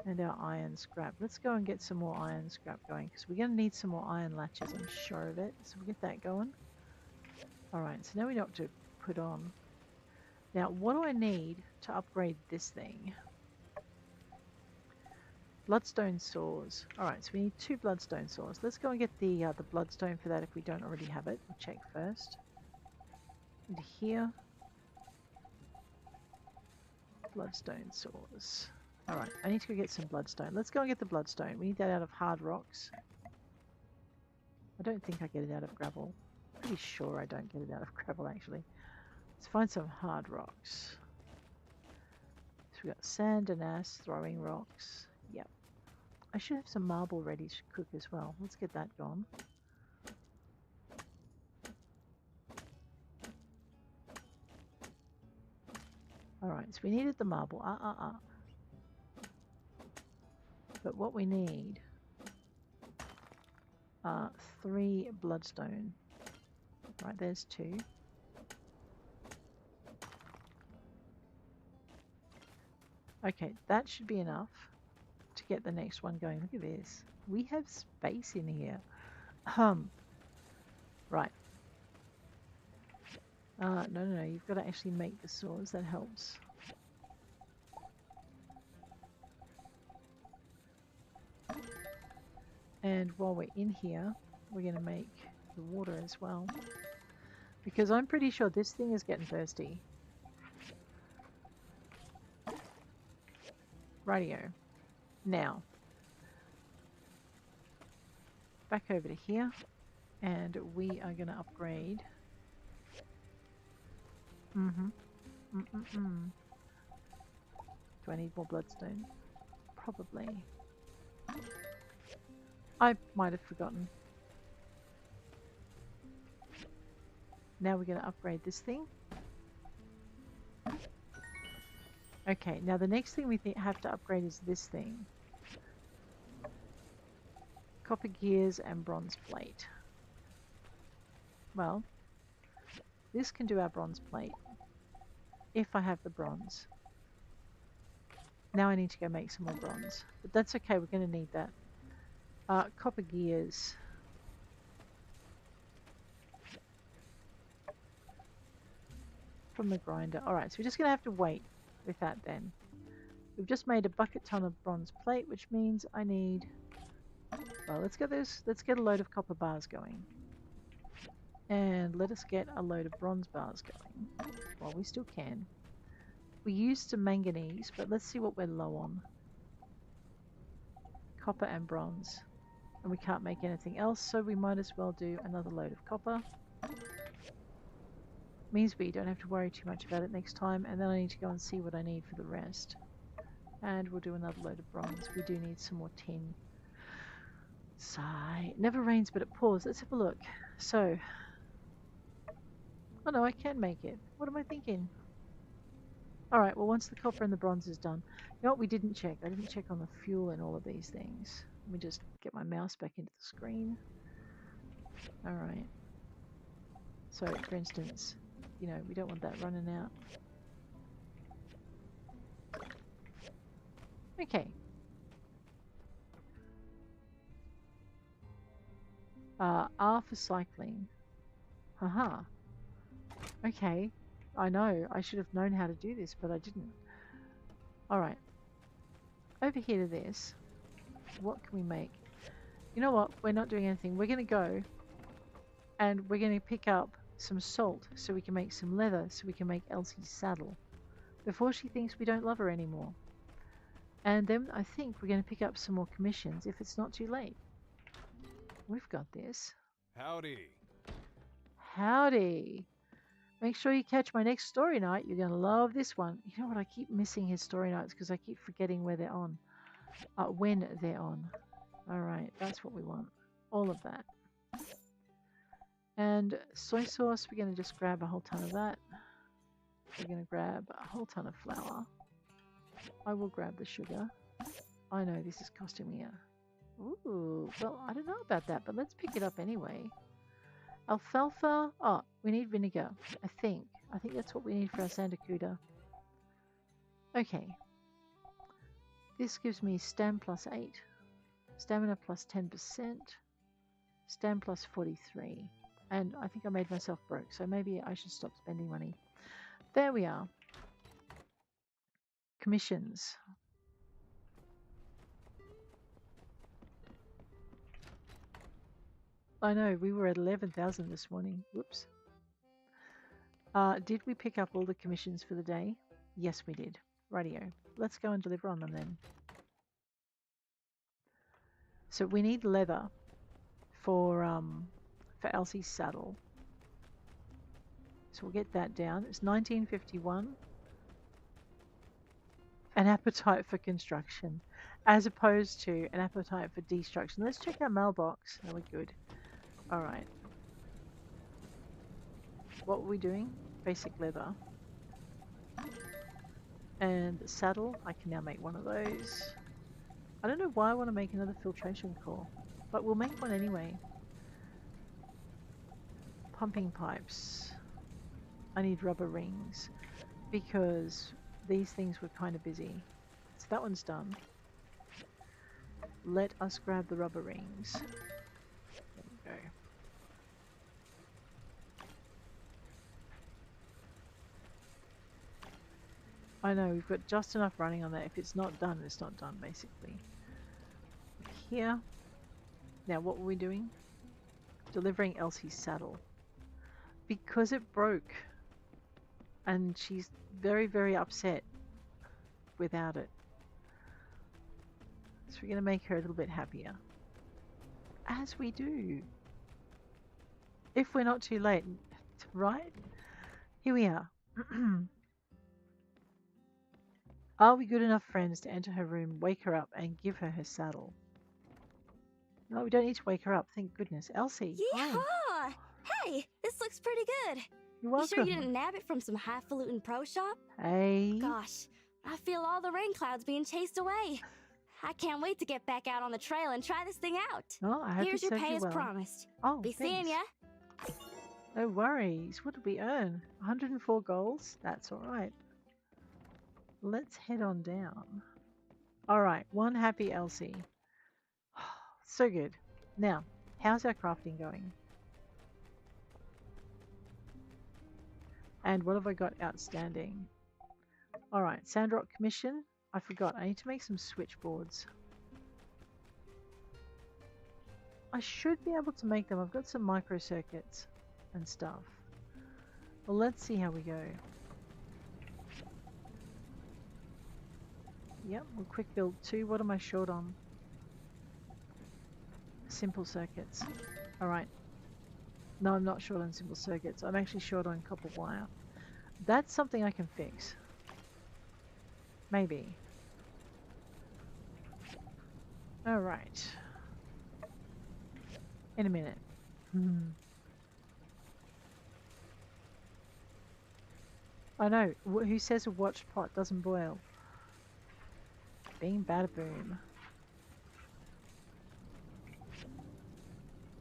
And our iron scrap. Let's go and get some more iron scrap going, because we're going to need some more iron latches, I'm sure of it. So we'll get that going. Alright, so now we know what to put on. Now, what do I need to upgrade this thing? Bloodstone saws. Alright, so we need 2 bloodstone saws. Let's go and get the bloodstone for that if we don't already have it. We'll check first. Into here. Bloodstone saws. Alright, I need to go get some bloodstone. Let's go and get the bloodstone. We need that out of hard rocks. I don't think I get it out of gravel. Pretty sure I don't get it out of gravel, actually. Let's find some hard rocks. So we've got sand and ass, throwing rocks. Yep. I should have some marble ready to cook as well. Let's get that gone. Alright, so we needed the marble. But what we need are 3 bloodstone. Right, there's 2. Okay, that should be enough to get the next one going. Look at this. We have space in here. Right. No, you've got to actually make the saws. That helps. And while we're in here, we're going to make the water as well. Because I'm pretty sure this thing is getting thirsty. Rightio. Now, back over to here, and we are going to upgrade. Do I need more bloodstone? Probably. I might have forgotten. Now we're going to upgrade this thing. Okay, now the next thing we have to upgrade is this thing. Copper gears and bronze plate. Well, this can do our bronze plate. If I have the bronze. Now I need to go make some more bronze. But that's okay, we're going to need that. Copper gears. From the grinder. Alright, so we're just going to have to wait with that then. We've just made a bucket ton of bronze plate, which means I need... Well, let's get a load of copper bars going. And let us get a load of bronze bars going. While we still can. We used some manganese, but let's see what we're low on. Copper and bronze. And we can't make anything else, so we might as well do another load of copper. Means we don't have to worry too much about it next time, and then I need to go and see what I need for the rest. And we'll do another load of bronze. We do need some more tin. Sigh. It never rains but it pours. Let's have a look. So... Oh no, I can make it. What am I thinking? Alright, well once the copper and the bronze is done... You know what we didn't check? I didn't check on the fuel in all of these things. Let me just get my mouse back into the screen. Alright. So, for instance, you know, we don't want that running out. Okay. R for cycling. Haha. Okay. I know. I should have known how to do this, but I didn't. Alright. Over here to this. What can we make? You know what? We're not doing anything. We're going to go and we're going to pick up some salt so we can make some leather so we can make Elsie's saddle before she thinks we don't love her anymore. And then I think we're going to pick up some more commissions if it's not too late. We've got this. Howdy. Howdy. Make sure you catch my next story night. You're going to love this one. You know what? I keep missing his story nights because I keep forgetting where they're on. When they're on. Alright, that's what we want. All of that. And soy sauce, we're going to just grab a whole ton of that. We're going to grab a whole ton of flour. I will grab the sugar. I know this is costing me a... Ooh, well, I don't know about that, but let's pick it up anyway. Alfalfa. Oh, we need vinegar, I think. I think that's what we need for our sandakuda. Okay. This gives me stam plus 8. Stamina plus 10%. Stam plus 43. And I think I made myself broke, so maybe I should stop spending money. There we are. Commissions. I know, we were at 11,000 this morning. Whoops. Did we pick up all the commissions for the day? Yes, we did. Rightio. Let's go and deliver on them then. So we need leather for Elsie's saddle. So we'll get that down. It's 1951. An appetite for construction, as opposed to an appetite for destruction. Let's check our mailbox. No, we're good. All right. What were we doing? Basic leather. And the saddle, I can now make one of those. I don't know why I want to make another filtration core, but we'll make one anyway. Pumping pipes. I need rubber rings because these things were kind of busy. So that one's done. Let us grab the rubber rings. There we go. I know, we've got just enough running on that. If it's not done, it's not done, basically. Here. Now, what were we doing? Delivering Elsie's saddle. Because it broke. And she's very, very upset without it. So we're going to make her a little bit happier. As we do. If we're not too late, right? Here we are. Are we good enough friends to enter her room, wake her up, and give her her saddle? No, we don't need to wake her up. Thank goodness. Elsie. Yeehaw! Hey, this looks pretty good. You're welcome. You sure you didn't nab it from some highfalutin pro shop? Hey. Gosh, I feel all the rain clouds being chased away. I can't wait to get back out on the trail and try this thing out. Oh, I hope Here's it your serves pay you as well. promised. Oh, Be thanks. seeing ya. No worries. What did we earn? 104 goals? That's alright. Let's head on down. Alright, one happy Elsie. So good. Now, how's our crafting going? And what have I got outstanding? Alright, Sandrock commission. I forgot. I need to make some switchboards. I should be able to make them. I've got some microcircuits and stuff. Well, let's see how we go. Yep, we'll quick build 2. What am I short on? Simple circuits. Alright. No, I'm not short on simple circuits. I'm actually short on copper wire. That's something I can fix. Maybe. Alright. In a minute. I know. Who says a watch pot doesn't boil? Bing bada boom.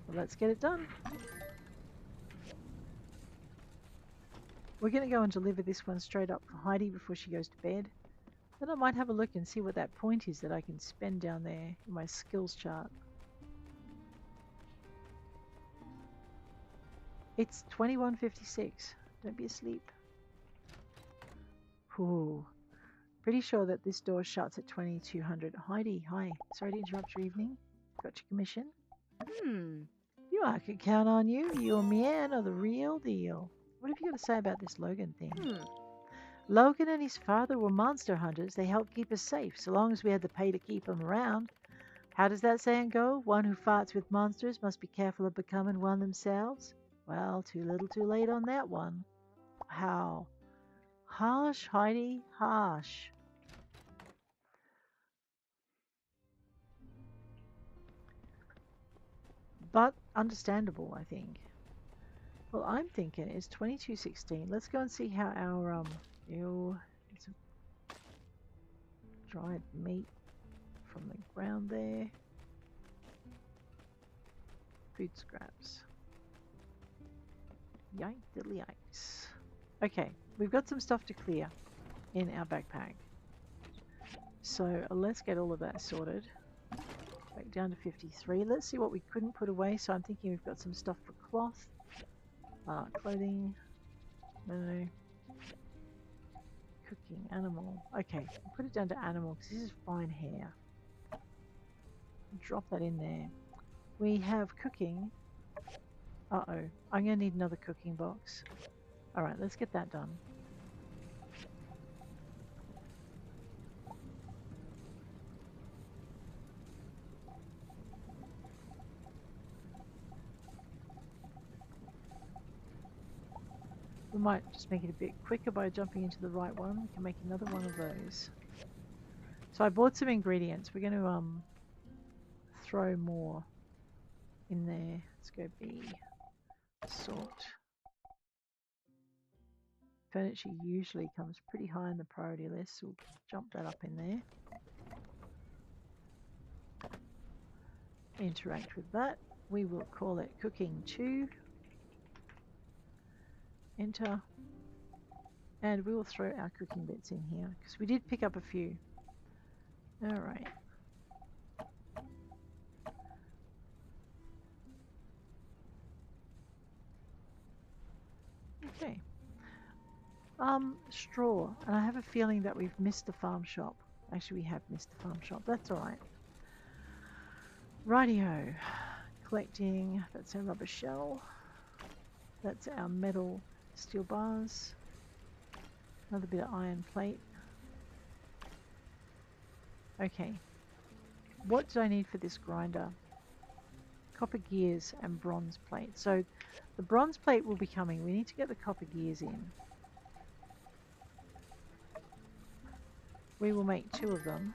Well, let's get it done. We're going to go and deliver this one straight up for Heidi before she goes to bed. Then I might have a look and see what that point is that I can spend down there in my skills chart. It's 21:56. Don't be asleep. Ooh. Pretty sure that this door shuts at 2200. Heidi, hi. Sorry to interrupt your evening. Got your commission? You I could count on you. You and me and are the real deal. What have you got to say about this Logan thing? Logan and his father were monster hunters. They helped keep us safe, so long as we had the pay to keep them around. How does that saying go? One who fights with monsters must be careful of becoming one themselves? Well, too little too late on that one. How? Harsh, Heidi, harsh. But understandable, I think. Well, I'm thinking it's 22:16. Let's go and see how our ew, it's dried meat from the ground there. Food scraps. Yike diddly yikes. Okay, we've got some stuff to clear in our backpack. So let's get all of that sorted. Back down to 53. Let's see what we couldn't put away. So I'm thinking we've got some stuff for cloth, clothing, no, cooking, animal. Okay, we'll put it down to animal because this is fine hair. Drop that in there. We have cooking. Uh-oh, I'm going to need another cooking box. Alright, let's get that done. We might just make it a bit quicker by jumping into the right one. We can make another one of those. So I bought some ingredients. We're going to throw more in there. Let's go B. Salt. Furniture usually comes pretty high in the priority list, so we'll jump that up in there. Interact with that. We will call it cooking 2. Enter. And we will throw our cooking bits in here because we did pick up a few. Alright. Okay. Straw. And I have a feeling that we've missed the farm shop. Actually, we have missed the farm shop. That's alright. Rightio. Collecting. That's our rubber shell. That's our metal steel bars. Another bit of iron plate. Okay. What do I need for this grinder? Copper gears and bronze plate. So the bronze plate will be coming. We need to get the copper gears in. We will make 2 of them.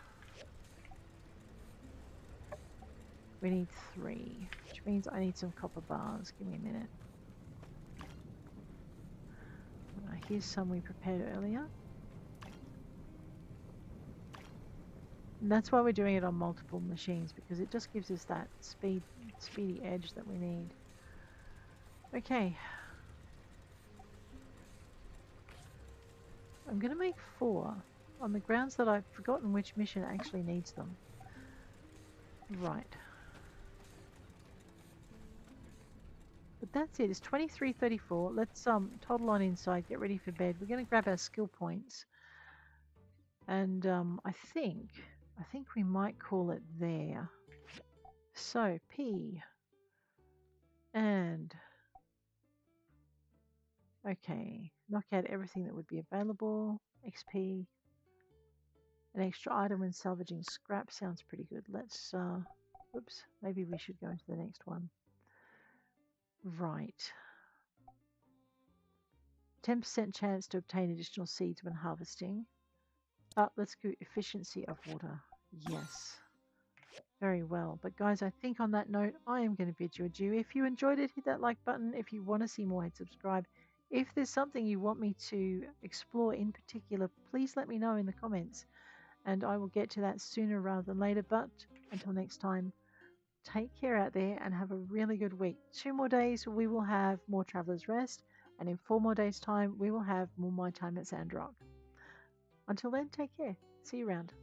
We need 3, which means I need some copper bars. Give me a minute. Here's some we prepared earlier. And that's why we're doing it on multiple machines, because it just gives us that speedy edge that we need. Okay. I'm going to make 4 on the grounds that I've forgotten which mission actually needs them. Right. But that's it. It's 23:34. Let's toddle on inside, get ready for bed. We're going to grab our skill points. And I think we might call it there. So P and okay, knock out everything that would be available. XP. An extra item when salvaging scrap sounds pretty good. Let's oops, maybe we should go into the next one. Right. 10% chance to obtain additional seeds when harvesting. Let's go efficiency of water. Yes. Very well. But guys, I think on that note, I am going to bid you adieu. If you enjoyed it, hit that like button. If you want to see more, hit subscribe. If there's something you want me to explore in particular, please let me know in the comments. And I will get to that sooner rather than later. But until next time, take care out there and have a really good week. 2 more days, we will have more Traveler's Rest. And in 4 more days' time, we will have more My Time at Sandrock. Until then, take care. See you around.